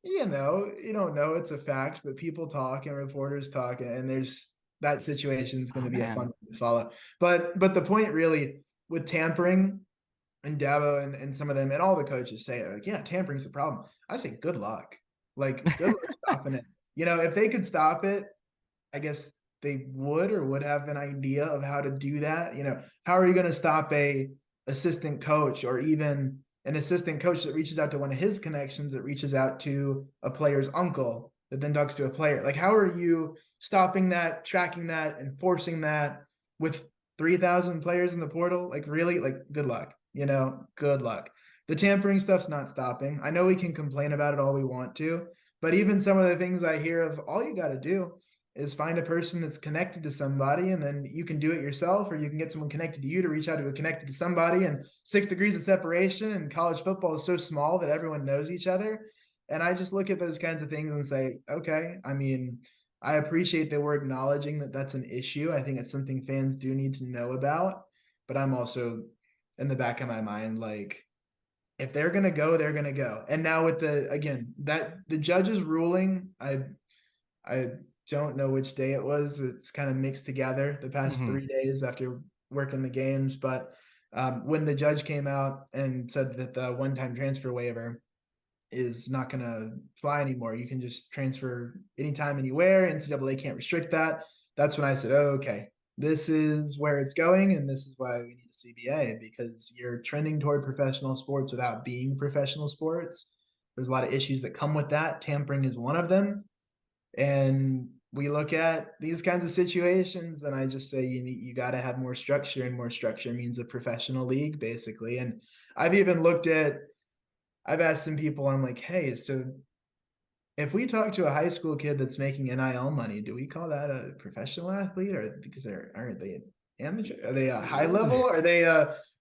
you don't know it's a fact, but people talk and reporters talk, and there's that situation is going Oh to be a fun man. one to follow. But the point really with tampering and Dabo and some of them and all the coaches say, like, yeah, tampering's the problem. I say, good luck. Like, good luck stopping it. If they could stop it, I guess they would or would have an idea of how to do that. How are you going to stop a assistant coach or even an assistant coach that reaches out to one of his connections that reaches out to a player's uncle that then talks to a player? Like, how are you stopping that, tracking that, enforcing that with 3,000 players in the portal? Like, really? Like, good luck. Good luck. The tampering stuff's not stopping. I know we can complain about it all we want to, but even some of the things I hear of, all you got to do is find a person that's connected to somebody, and then you can do it yourself, or you can get someone connected to you to reach out to a connected to somebody, and 6 degrees of separation. And college football is so small that everyone knows each other. And I just look at those kinds of things and say, okay, I mean, I appreciate that we're acknowledging that that's an issue. I think it's something fans do need to know about, but I'm also in the back of my mind, like, if they're gonna go, they're gonna go. And now with the judge's ruling, I don't know which day it was. It's kind of mixed together the past Hmm. 3 days after working the games. But when the judge came out and said that the one-time transfer waiver is not going to fly anymore, you can just transfer anytime, anywhere. NCAA can't restrict that. That's when I said, oh, okay, this is where it's going, and this is why we need a CBA, because you're trending toward professional sports without being professional sports. There's a lot of issues that come with that. Tampering is one of them. And we look at these kinds of situations, and I just say you got to have more structure, and more structure means a professional league, basically. And I've even I've asked some people, I'm like, hey, so if we talk to a high school kid that's making NIL money, do we call that a professional athlete, or because aren't they amateur? Are they a high level? Are they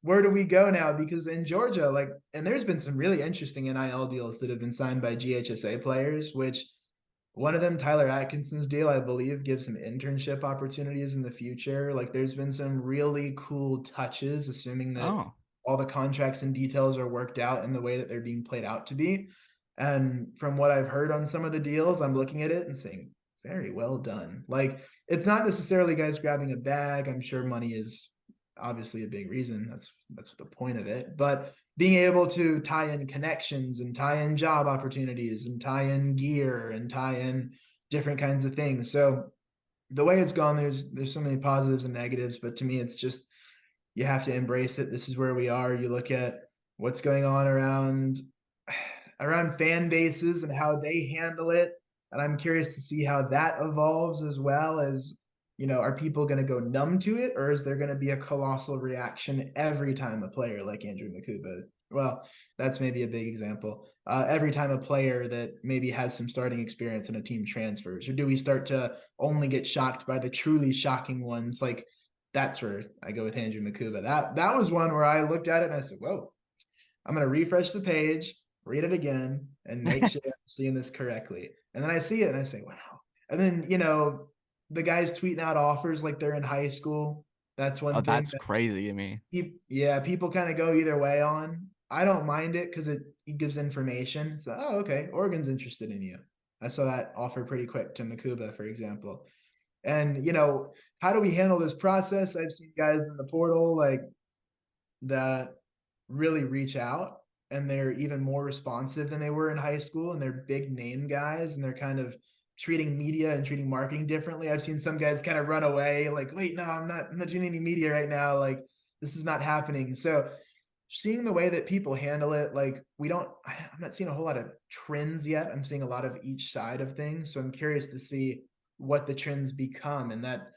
where do we go now? Because in Georgia, like, and there's been some really interesting NIL deals that have been signed by GHSA players, which one of them, Tyler Atkinson's deal, I believe, gives some internship opportunities in the future. Like, there's been some really cool touches, assuming that Oh. all the contracts and details are worked out in the way that they're being played out to be. And from what I've heard on some of the deals, I'm looking at it and saying, very well done. Like, it's not necessarily guys grabbing a bag. I'm sure money is obviously a big reason. That's the point of it. But being able to tie in connections and tie in job opportunities and tie in gear and tie in different kinds of things. So the way it's gone, there's so many positives and negatives, but to me, it's just you have to embrace it. This is where we are. You look at what's going on around fan bases and how they handle it, and I'm curious to see how that evolves as well as are people going to go numb to it, or is there going to be a colossal reaction every time a player like Andrew Makuba? Well, that's maybe a big example. Every time a player that maybe has some starting experience in a team transfers, or do we start to only get shocked by the truly shocking ones? Like that's where I go with Andrew Makuba. That was one where I looked at it and I said, "Whoa, I'm going to refresh the page, read it again, and make sure I'm seeing this correctly." And then I see it and I say, "Wow." And then the guys tweeting out offers like they're in high school. That's Oh, one thing that's that crazy to me. people kind of go either way on. I don't mind it because it gives information. So, oh, okay, Oregon's interested in you. I saw that offer pretty quick to Makuba, for example. And how do we handle this process? I've seen guys in the portal like that really reach out, and they're even more responsive than they were in high school, and they're big name guys, and they're kind of treating media and treating marketing differently. I've seen some guys kind of run away like, wait, no, I'm not doing any media right now, like this is not happening. So seeing the way that people handle it, like I'm not seeing a whole lot of trends yet. I'm seeing a lot of each side of things, so I'm curious to see what the trends become, and that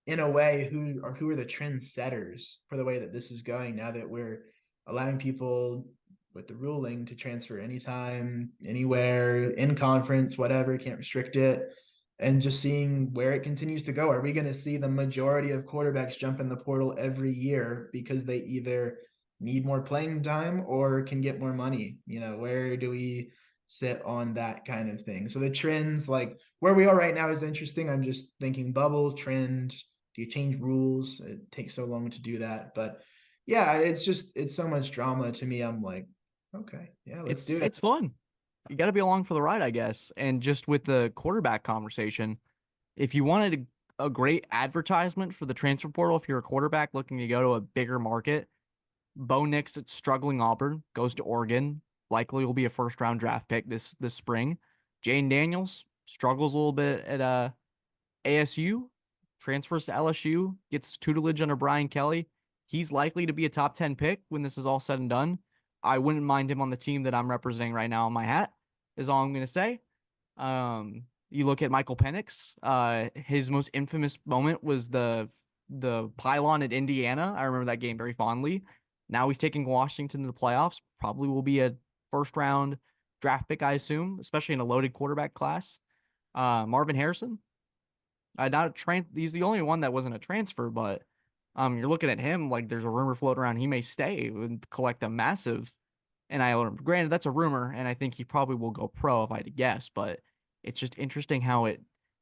in a way, who are the trend setters for the way that this is going now that we're allowing people with the ruling to transfer anytime, anywhere, in conference, whatever, can't restrict it, and just seeing where it continues to go. Are we going to see the majority of quarterbacks jump in the portal every year because they either need more playing time or can get more money? Where do we sit on that kind of thing? So the trends, like where we are right now, is interesting. I'm just thinking bubble trend. Do you change rules? It takes so long to do that. But yeah, it's so much drama to me. I'm like, okay, yeah, let's It's do it. it's fun. You got to be along for the ride, I guess. And just with the quarterback conversation, if you wanted a great advertisement for the transfer portal, if you're a quarterback looking to go to a bigger market, Bo Nix at struggling Auburn goes to Oregon. Likely will be a first round draft pick this spring. Jane Daniels struggles a little bit at ASU, transfers to LSU, gets tutelage under Brian Kelly. He's likely to be a top 10 pick when this is all said and done. I wouldn't mind him on the team that I'm representing right now on my hat, is all I'm going to say. You look at Michael Penix. His most infamous moment was the pylon at Indiana. I remember that game very fondly. Now he's taking Washington to the playoffs. Probably will be a first round draft pick, I assume, especially in a loaded quarterback class. Marvin Harrison, not a he's the only one that wasn't a transfer, but you're looking at him like there's a rumor floating around he may stay and collect a massive NIL. Granted, that's a rumor, and I think he probably will go pro if I had to guess, but it's just interesting how it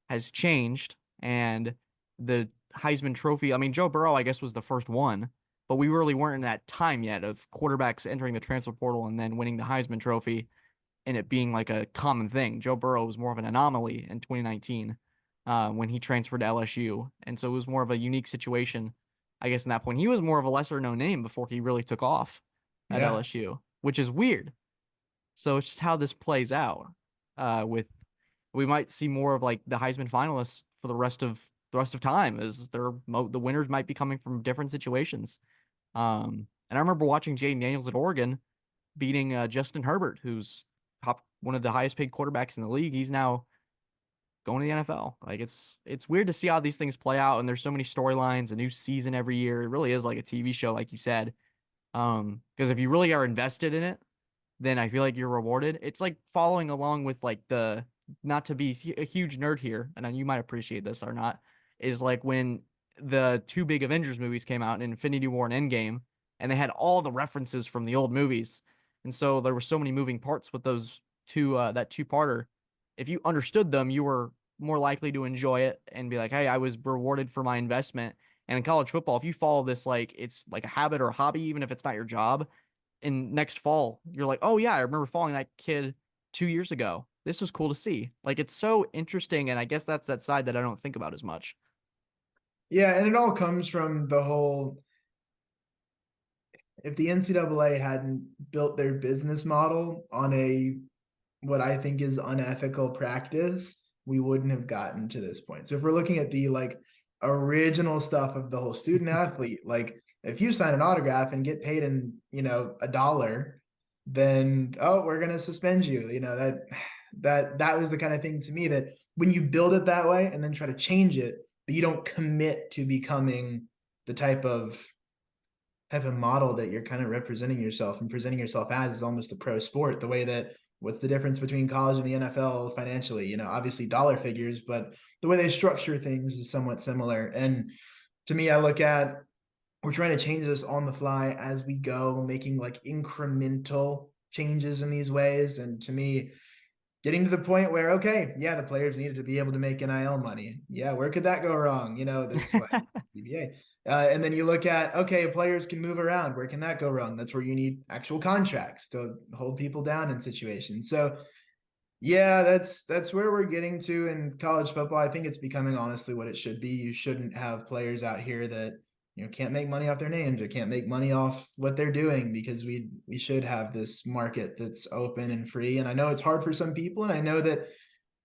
has changed. And the Heisman Trophy, I mean, Joe Burrow, I guess, was the first one, but we really weren't in that time yet of quarterbacks entering the transfer portal and then winning the Heisman Trophy and it being like a common thing. Joe Burrow was more of an anomaly in 2019 when he transferred to LSU. And so it was more of a unique situation, I guess, in that point. He was more of a lesser known name before he really took off at Yeah. LSU, which is weird. So it's just how this plays out. With we might see more of like the Heisman finalists for the rest of time, as the winners might be coming from different situations. And I remember watching Jaden Daniels at Oregon beating Justin Herbert, who's one of the highest paid quarterbacks in the league. He's now going to the NFL. Like it's weird to see how these things play out, and there's so many storylines, a new season every year. It really is like a TV show, like you said. Because if you really are invested in it, then I feel like you're rewarded. It's like following along with like the not to be a huge nerd here, and you might appreciate this or not, is like when the two big Avengers movies came out in Infinity War and Endgame, and they had all the references from the old movies. And so there were so many moving parts with those that two-parter. If you understood them, you were more likely to enjoy it and be like, hey, I was rewarded for my investment. And in college football, if you follow this like it's like a habit or a hobby, even if it's not your job, in next fall, you're like, oh yeah, I remember following that kid 2 years ago. This was cool to see. Like it's so interesting, and I guess that's that side that I don't think about as much. Yeah, and it all comes from the whole, if the NCAA hadn't built their business model on a what I think is unethical practice, we wouldn't have gotten to this point. So if we're looking at the like original stuff of the whole student athlete, like if you sign an autograph and get paid in, $1, then we're gonna suspend you. That was the kind of thing to me that when you build it that way and then try to change it, but you don't commit to becoming the type of model that you're kind of representing yourself and presenting yourself as is almost a pro sport. The way that what's the difference between college and the NFL financially? Obviously dollar figures, but the way they structure things is somewhat similar. And to me, I look at we're trying to change this on the fly as we go, making like incremental changes in these ways. And to me, getting to the point where, okay, yeah, the players needed to be able to make NIL money. Yeah, where could that go wrong? That's what CBA. And then you look at, okay, players can move around. Where can that go wrong? That's where you need actual contracts to hold people down in situations. So yeah, that's where we're getting to in college football. I think it's becoming honestly what it should be. You shouldn't have players out here that can't make money off their names or can't make money off what they're doing, because we should have this market that's open and free. And I know it's hard for some people, and I know that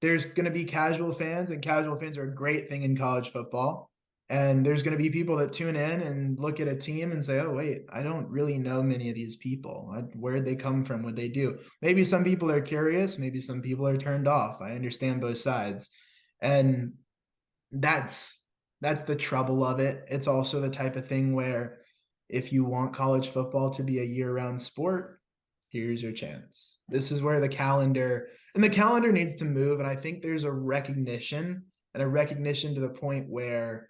there's going to be casual fans, and casual fans are a great thing in college football. And there's going to be people that tune in and look at a team and say, oh, wait, I don't really know many of these people. Where'd they come from? What they do? Maybe some people are curious. Maybe some people are turned off. I understand both sides. And that's the trouble of it. It's also the type of thing where if you want college football to be a year-round sport, here's your chance. This is where the calendar needs to move. And I think there's a recognition to the point where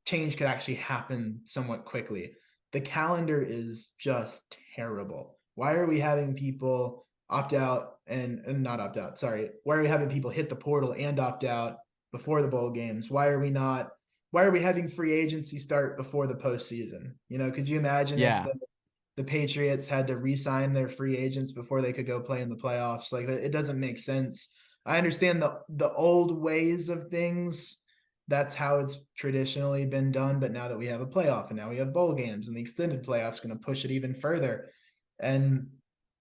change could actually happen somewhat quickly. The calendar is just terrible. Why are we having people opt out and not opt out? Sorry. Why are we having people hit the portal and opt out before the bowl games? Why are we having free agency start before the postseason? Could you imagine if the Patriots had to re-sign their free agents before they could go play in the playoffs? Like, it doesn't make sense. I understand the old ways of things. That's how it's traditionally been done. But now that we have a playoff and now we have bowl games, and the extended playoffs going to push it even further. And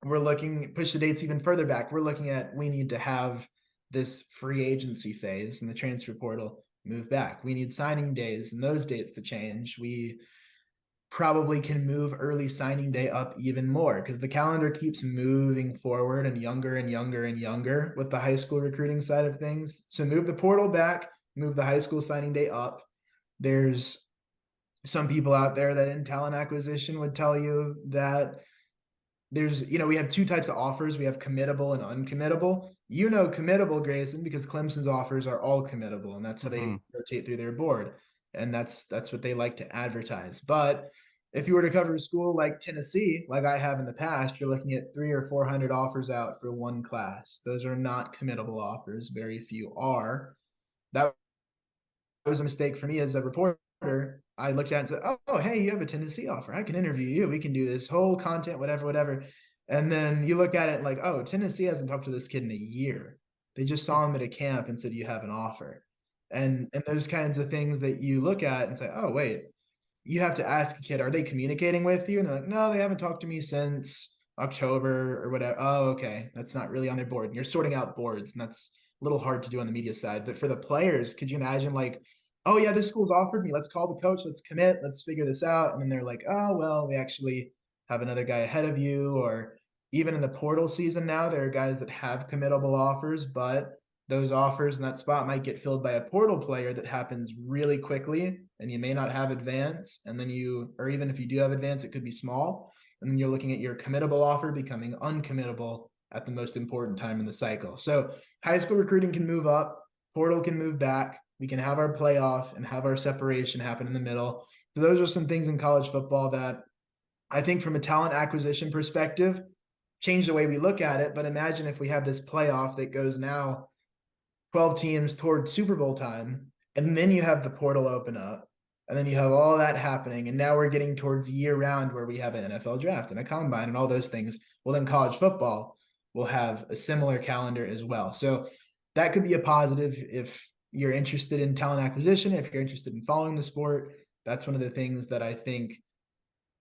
push the dates even further back. We're looking at, we need to have this free agency phase and the transfer portal move back. We need signing days and those dates to change. We probably can move early signing day up even more, because the calendar keeps moving forward and younger and younger and younger with the high school recruiting side of things. So move the portal back, move the high school signing day up. There's some people out there that in talent acquisition would tell you that we have two types of offers. We have committable and uncommittable. Committable, Grayson, because Clemson's offers are all committable, and that's how they rotate through their board. And that's what they like to advertise. But if you were to cover a school like Tennessee, like I have in the past, you're looking at 300 or 400 offers out for one class. Those are not committable offers. Very few are. That was a mistake for me as a reporter. I looked at it and said, oh, hey, you have a Tennessee offer. I can interview you. We can do this whole content, whatever. And then you look at it like, oh, Tennessee hasn't talked to this kid in a year. They just saw him at a camp and said, you have an offer. And those kinds of things that you look at and say, oh, wait, you have to ask a kid, are they communicating with you? And they're like, no, they haven't talked to me since October or whatever. Oh, okay. That's not really on their board. And you're sorting out boards, and that's a little hard to do on the media side. But for the players, could you imagine like, oh yeah, this school's offered me, let's call the coach, let's commit, let's figure this out. And then they're like, oh, well, we actually have another guy ahead of you. Or even in the portal season now, there are guys that have committable offers, but those offers in that spot might get filled by a portal player that happens really quickly, and you may not have advance. And then or even if you do have advance, it could be small. And then you're looking at your committable offer becoming uncommittable at the most important time in the cycle. So high school recruiting can move up, portal can move back. We can have our playoff and have our separation happen in the middle. So those are some things in college football that I think from a talent acquisition perspective change the way we look at it. But imagine if we have this playoff that goes now 12 teams toward Super Bowl time, and then you have the portal open up, and then you have all that happening. And now we're getting towards year round where we have an NFL draft and a combine and all those things. Well, then college football will have a similar calendar as well. So that could be a positive if you're interested in talent acquisition, if you're interested in following the sport. That's one of the things that I think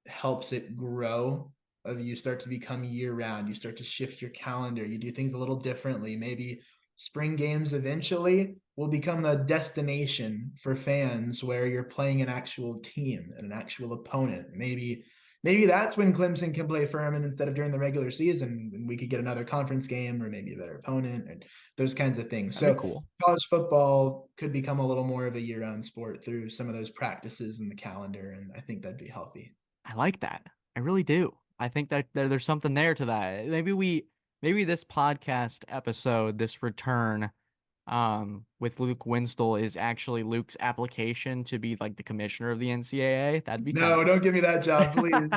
helps it grow. Of you start to become year round, you start to shift your calendar, you do things a little differently. Maybe spring games eventually will become the destination for fans where you're playing an actual team and an actual opponent. Maybe that's when Clemson can play Furman instead of during the regular season, and we could get another conference game or maybe a better opponent and those kinds of things. That'd be So cool. college football could become a little more of a year-round sport through some of those practices in the calendar, and I think that'd be healthy. I like that. I really do. I think that there's something there to that. Maybe this podcast episode, this return, with Luke Winstel is actually Luke's application to be like the commissioner of the NCAA. That'd be kind of No, don't cool. give me that job, please.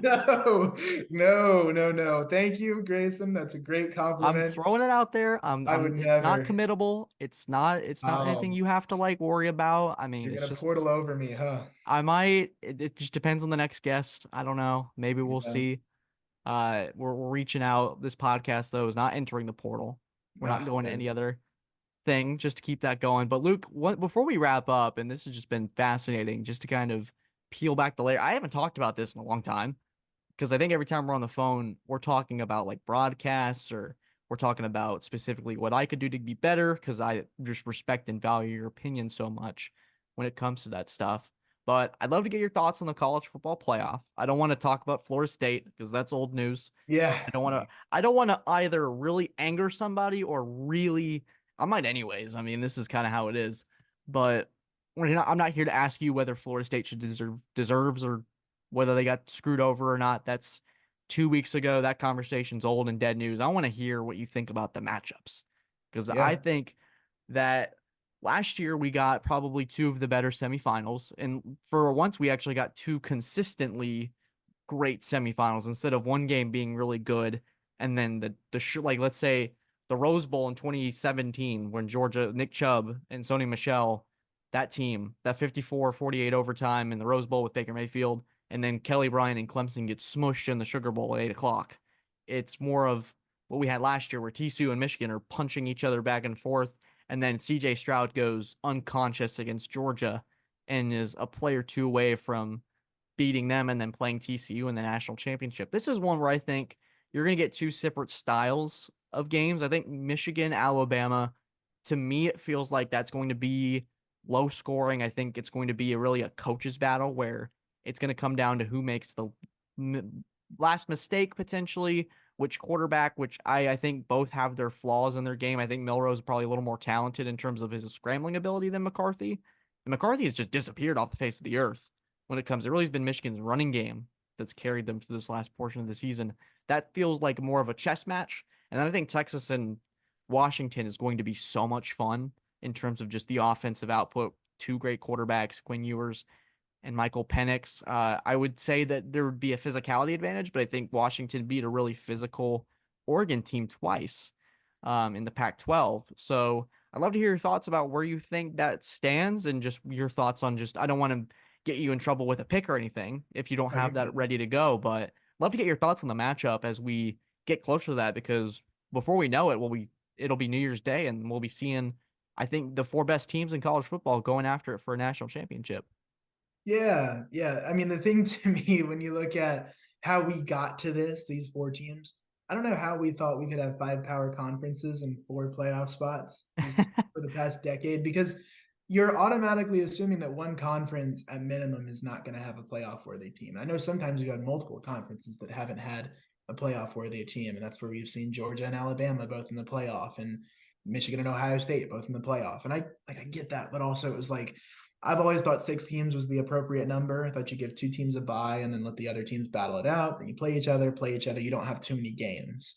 No, no, no, no. Thank you, Grayson. That's a great I'm compliment. throwing it out there. I would It's not never. committable. It's not anything Oh, you have to like worry about. I mean, you're it's gonna just portal over me, huh? I might it just depends on the next guest. I don't know. Maybe we'll Yeah. see. We're reaching out. This podcast though is not entering the portal. We're not Ah, going to very any good. other thing just to keep that going. But Luke, what before we wrap up, and this has just been fascinating, just to kind of peel back the layer. I haven't talked about this in a long time because I think every time we're on the phone, we're talking about like broadcasts or we're talking about specifically what I could do to be better because I just respect and value your opinion so much when it comes to that stuff. But I'd love to get your thoughts on the college football playoff. I don't want to talk about Florida State because that's old news. Yeah. I don't want to either really anger somebody or really I might anyways. I mean, this is kind of how it is. But I'm not here to ask you whether Florida State should deserves or whether they got screwed over or not. That's 2 weeks ago. That conversation's old and dead news. I want to hear what you think about the matchups because I Yeah. think that last year we got probably two of the better semifinals, and for once we actually got two consistently great semifinals instead of one game being really good and then like let's say the Rose Bowl in 2017 when Georgia Nick Chubb and Sony Michel that team that 54-48 overtime in the Rose Bowl with Baker Mayfield and then Kelly Bryant and Clemson get smushed in the Sugar Bowl at 8 o'clock. It's more of what we had last year where TCU and Michigan are punching each other back and forth and then CJ Stroud goes unconscious against Georgia and is a play or two away from beating them and then playing TCU in the national championship. This is one where I think you're going to get two separate styles of games. I think Michigan, Alabama, to me, it feels like that's going to be low scoring. I think it's going to be really a coach's battle where it's going to come down to who makes the last mistake potentially, which quarterback, which I think both have their flaws in their game. I think Milrose is probably a little more talented in terms of his scrambling ability than McCarthy. And McCarthy has just disappeared off the face of the earth when it comes. It really has been Michigan's running game that's carried them through this last portion of the season. That feels like more of a chess match. And then I think Texas and Washington is going to be so much fun in terms of just the offensive output. Two great quarterbacks, Quinn Ewers and Michael Penix. I would say that there would be a physicality advantage, but I think Washington beat a really physical Oregon team twice in the Pac-12. So I'd love to hear your thoughts about where you think that stands and just your thoughts on just, I don't want to get you in trouble with a pick or anything if you don't Oh, you're have that good. ready to go, but love to get your thoughts on the matchup as we get closer to that because before we know it, it'll be New Year's Day and we'll be seeing, I think, the four best teams in college football going after it for a national championship. Yeah, yeah. I mean, the thing to me, when you look at how we got to these four teams, I don't know how we thought we could have five power conferences and four playoff spots just for the past decade, because you're automatically assuming that one conference at minimum is not going to have a playoff worthy team. I know sometimes you have multiple conferences that haven't had a playoff worthy team, and that's where we've seen Georgia and Alabama both in the playoff, and Michigan and Ohio State both in the playoff. And I get that, but also it was like I've always thought six teams was the appropriate number. I thought you give two teams a bye and then let the other teams battle it out. Then you play each other, play each other. You don't have too many games.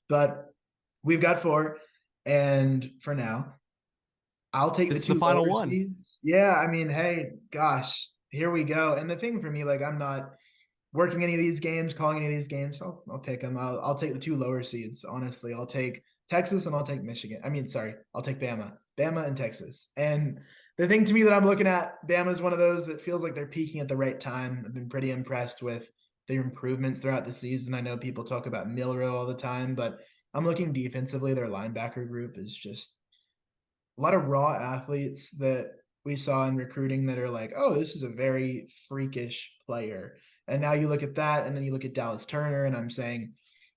But we've got four. And for now, I'll take the This is the two final lower one. seeds. Yeah, I mean, hey, gosh, here we go. And the thing for me, like, I'm not working any of these games, calling any of these games. I'll pick them. I'll take the two lower seeds. Honestly, I'll take Texas and I'll take Michigan. I mean, sorry, I'll take Bama and Texas. And the thing to me that I'm looking at, Bama is one of those that feels like they're peaking at the right time. I've been pretty impressed with their improvements throughout the season. I know people talk about Milrow all the time, but I'm looking defensively. Their linebacker group is just a lot of raw athletes that we saw in recruiting that are like, oh, this is a very freakish player. And now you look at that, and then you look at Dallas Turner, and I'm saying,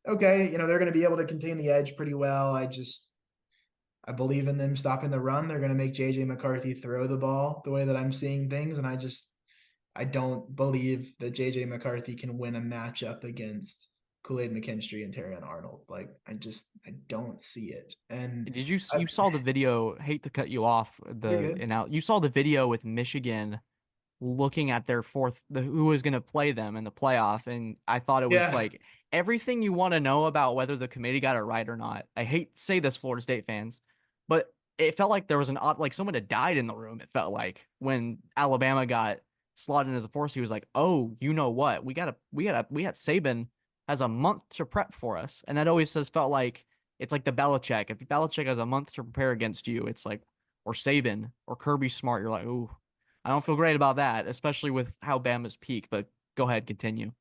okay, they're going to be able to contain the edge pretty well. I believe in them stopping the run. They're going to make JJ McCarthy throw the ball the way that I'm seeing things. And I don't believe that JJ McCarthy can win a matchup against Kool-Aid McKinstry and Terrion Arnold. Like, I don't see it. And You saw the video, hate to cut you off you're the good. and out. You saw the video with Michigan looking at their who was going to play them in the playoff, and I thought it was Yeah. like everything you want to know about whether the committee got it right or not. I hate to say this, Florida State fans, but it felt like there was an odd, like someone had died in the room. It felt like when Alabama got slotted in as a force, he was like, "Oh, you know what? We got Saban has a month to prep for us," and that always has felt like it's like the Belichick. If Belichick has a month to prepare against you, it's like, or Saban or Kirby Smart, you're like, "Ooh." I don't feel great about that, especially with how Bama's peak, but go ahead, continue.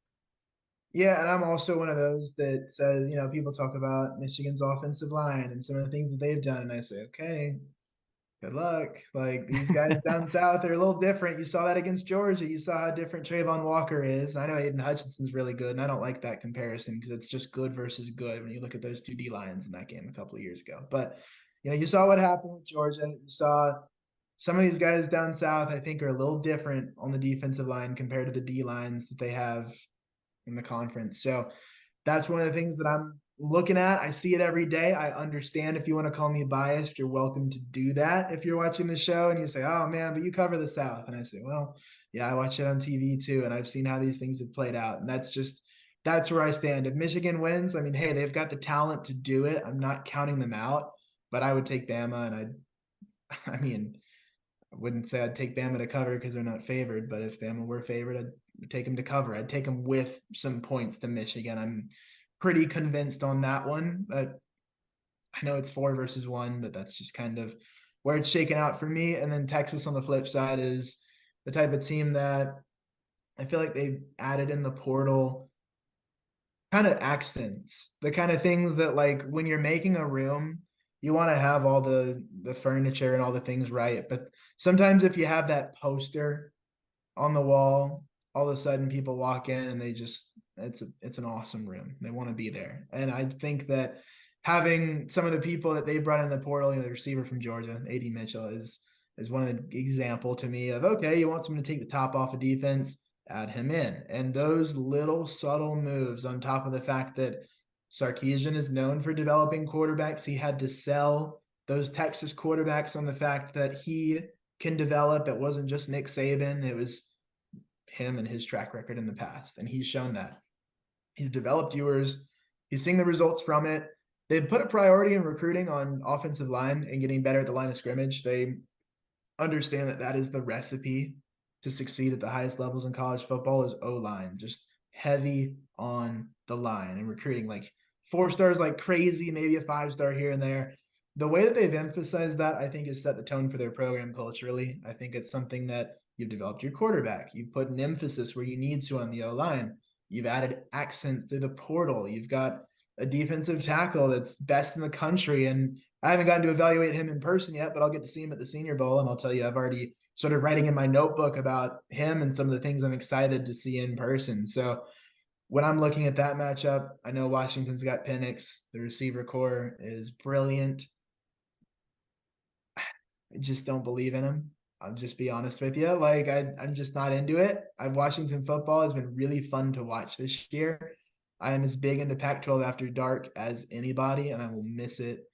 Yeah, and I'm also one of those that says, people talk about Michigan's offensive line and some of the things that they've done, and I say, okay, good luck. Like, these guys down south are a little different. You saw that against Georgia. You saw how different Trayvon Walker is. I know Aiden Hutchinson's really good, and I don't like that comparison because it's just good versus good when you look at those two D lines in that game a couple of years ago. But you saw what happened with Georgia. You saw some of these guys down south, I think, are a little different on the defensive line compared to the D lines that they have in the conference. So that's one of the things that I'm looking at. I see it every day. I understand if you want to call me biased, you're welcome to do that if you're watching the show and you say, oh man, but you cover the South. And I say, well, yeah, I watch it on TV too. And I've seen how these things have played out. And that's where I stand. If Michigan wins, I mean, hey, they've got the talent to do it. I'm not counting them out, but I would take Bama. And I mean, I wouldn't say I'd take Bama to cover because they're not favored, but if Bama were favored, I'd take them to cover. I'd take them with some points to Michigan. I'm pretty convinced on that one. But I know it's 4 versus 1, but that's just kind of where it's shaken out for me. And then Texas on the flip side is the type of team that I feel like they've added in the portal kind of accents, the kind of things that, like, when you're making a room, you want to have all the furniture and all the things right. But sometimes if you have that poster on the wall, all of a sudden people walk in and it's an awesome room. They want to be there. And I think that having some of the people that they brought in the portal, the receiver from Georgia, AD Mitchell, is one of the example to me of, okay, you want someone to take the top off of defense, add him in. And those little subtle moves, on top of the fact that Sarkisian is known for developing quarterbacks, he had to sell those Texas quarterbacks on the fact that he can develop. It wasn't just Nick Saban, it was him and his track record in the past. And he's shown that. He's developed viewers. He's seeing the results from it. They put a priority in recruiting on offensive line and getting better at the line of scrimmage. They understand that that is the recipe to succeed at the highest levels in college football is O-line, just heavy on the line and recruiting, like 4 stars like crazy, maybe a 5-star here and there. The way that they've emphasized that, I think, has set the tone for their program culturally. I think it's something that you've developed your quarterback. You've put an emphasis where you need to on the O-line. You've added accents through the portal. You've got a defensive tackle that's best in the country. And I haven't gotten to evaluate him in person yet, but I'll get to see him at the Senior Bowl. And I'll tell you, I've already started writing in my notebook about him and some of the things I'm excited to see in person. So when I'm looking at that matchup, I know Washington's got Penix. The receiver core is brilliant. I just don't believe in him. I'll just be honest with you. Like, I'm just not into it. Washington football has been really fun to watch this year. I am as big into Pac-12 After Dark as anybody, and I will miss it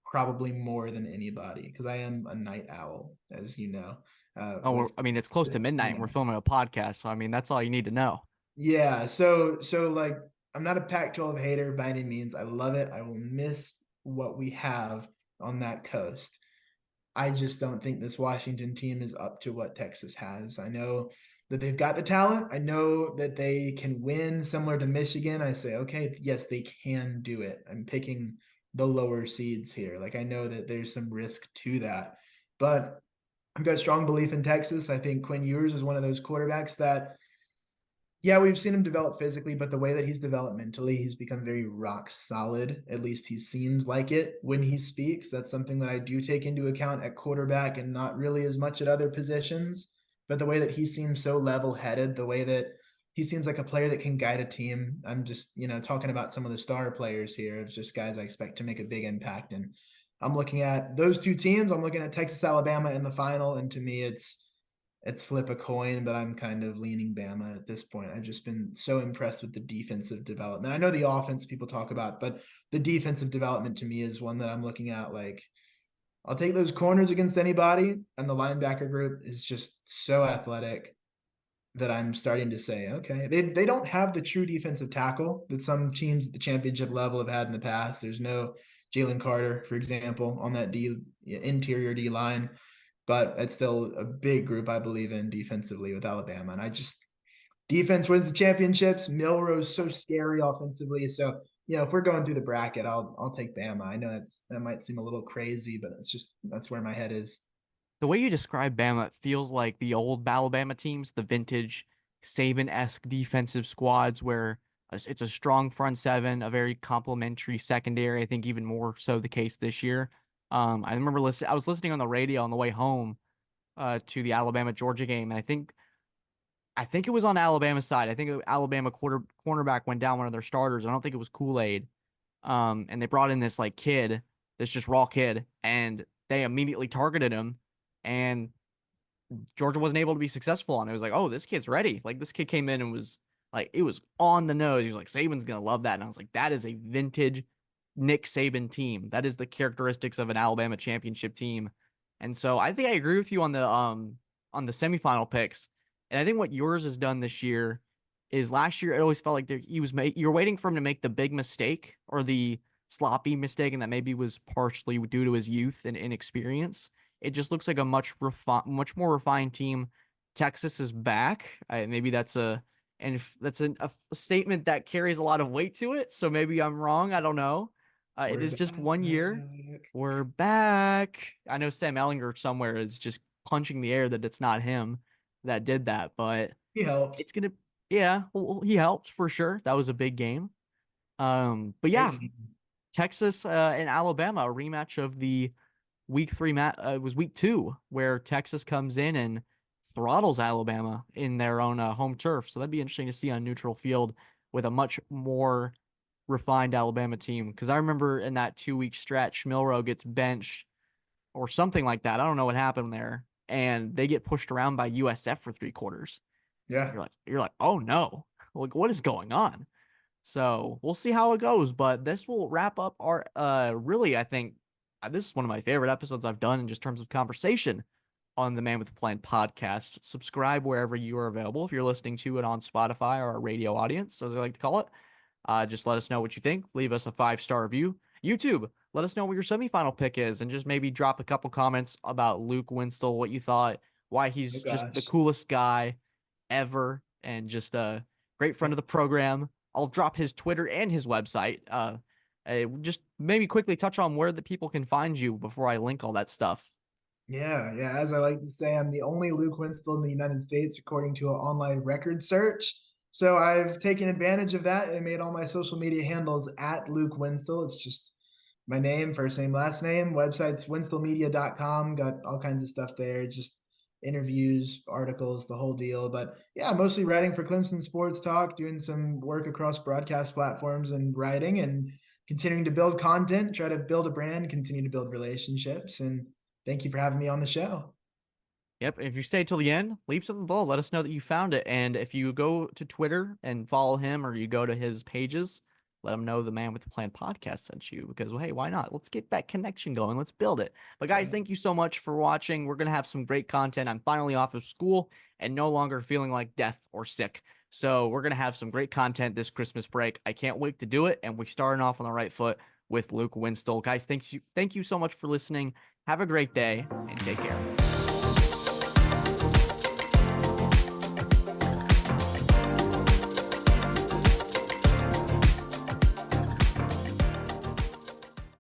probably more than anybody because I am a night owl, as you know. With I mean, it's close to midnight and we're filming a podcast, so I mean, that's all you need to know. yeah, so like, I'm not a Pac-12 hater by any means. I love it. I will miss what we have on that coast. I just don't think this Washington team is up to what Texas has. I know that they've got the talent. I know that they can win similar to Michigan. I say, okay, yes, they can do it. I'm picking the lower seeds here. Like, I know that there's some risk to that, but I've got strong belief in Texas. I think Quinn Ewers is one of those quarterbacks that, yeah, we've seen him develop physically, but the way that he's developed mentally, he's become very rock solid. At least he seems like it when he speaks. That's something that I do take into account at quarterback and not really as much at other positions. But the way that he seems so level headed, the way that he seems like a player that can guide a team. I'm just, talking about some of the star players here of just guys I expect to make a big impact. And I'm looking at those two teams. I'm looking at Texas, Alabama in the final, and to me, it's flip a coin, but I'm kind of leaning Bama at this point. I've just been so impressed with the defensive development. I know the offense people talk about, but the defensive development to me is one that I'm looking at. Like, I'll take those corners against anybody, and the linebacker group is just so athletic that I'm starting to say, okay, they don't have the true defensive tackle that some teams at the championship level have had in the past. There's no Jalen Carter, for example, on that interior D line, but it's still a big group I believe in defensively with Alabama. And I just defense wins the championships. Milroe's so scary offensively. So, if we're going through the bracket, I'll take Bama. I know that might seem a little crazy, but that's where my head is. The way you describe Bama, it feels like the old Alabama teams, the vintage Saban-esque defensive squads where it's a strong front seven, a very complementary secondary. I think even more so the case this year. I remember I was listening on the radio on the way home to the Alabama Georgia game, and I think it was on Alabama's side. I think Alabama cornerback went down, one of their starters. I don't think it was Kool-Aid. And they brought in this like kid, this just raw kid, and they immediately targeted him, and Georgia wasn't able to be successful on it. It was like, oh, this kid's ready. Like this kid came in and was like, it was on the nose. He was like, Saban's gonna love that. And I was like, that is a vintage Nick Saban team. That is the characteristics of an Alabama championship team. And so I think I agree with you on the semifinal picks. And I think what yours has done this year is last year it always felt like you're waiting for him to make the big mistake or the sloppy mistake, and that maybe was partially due to his youth and inexperience. It just looks like a much more refined team. Texas is back. Maybe that's a statement that carries a lot of weight to it. So maybe I'm wrong. I don't know. It is just 1 year. We're back. I know Sam Ellinger somewhere is just punching the air that it's not him that did that, but He helped. it's gonna. Yeah, well, he helped for sure. That was a big game. But yeah, Texas and Alabama, a rematch of the week 3 match. It was week 2 where Texas comes in and throttles Alabama in their own home turf. So that'd be interesting to see on neutral field with a much more refined Alabama team. Because I remember in that 2-week stretch, Milroe gets benched or something like that. I don't know what happened there, and they get pushed around by USF for 3 quarters. Yeah. You're like, oh no, like what is going on? So we'll see how it goes, but this will wrap up our really, I think this is one of my favorite episodes I've done in just terms of conversation on the Man with a Plan podcast. Subscribe wherever you are available. If you're listening to it on Spotify or our radio audience, as I like to call it, just let us know what you think. Leave us a 5-star review. YouTube, let us know what your semifinal pick is, and just maybe drop a couple comments about Luke Winstel, what you thought, why he's just the coolest guy ever, and just a great friend of the program. I'll drop his Twitter and his website. Just maybe quickly touch on where the people can find you before I link all that stuff. Yeah. As I like to say, I'm the only Luke Winstel in the United States, according to an online record search. So I've taken advantage of that and made all my social media handles at Luke Winstel. It's just my name, first name, last name. Website's winstelmedia.com. Got all kinds of stuff there. Just interviews, articles, the whole deal. But yeah, mostly writing for Clemson Sports Talk, doing some work across broadcast platforms and writing and continuing to build content, try to build a brand, continue to build relationships. And thank you for having me on the show. Yep. And if you stay till the end, leave something below. Let us know that you found it. And if you go to Twitter and follow him, or you go to his pages, let him know the Man with the Plan podcast sent you, because, well, hey, why not? Let's get that connection going. Let's build it. But guys, thank you so much for watching. We're going to have some great content. I'm finally off of school and no longer feeling like death or sick. So we're going to have some great content this Christmas break. I can't wait to do it. And we're starting off on the right foot with Luke Winstel. Guys, thank you so much for listening. Have a great day and take care.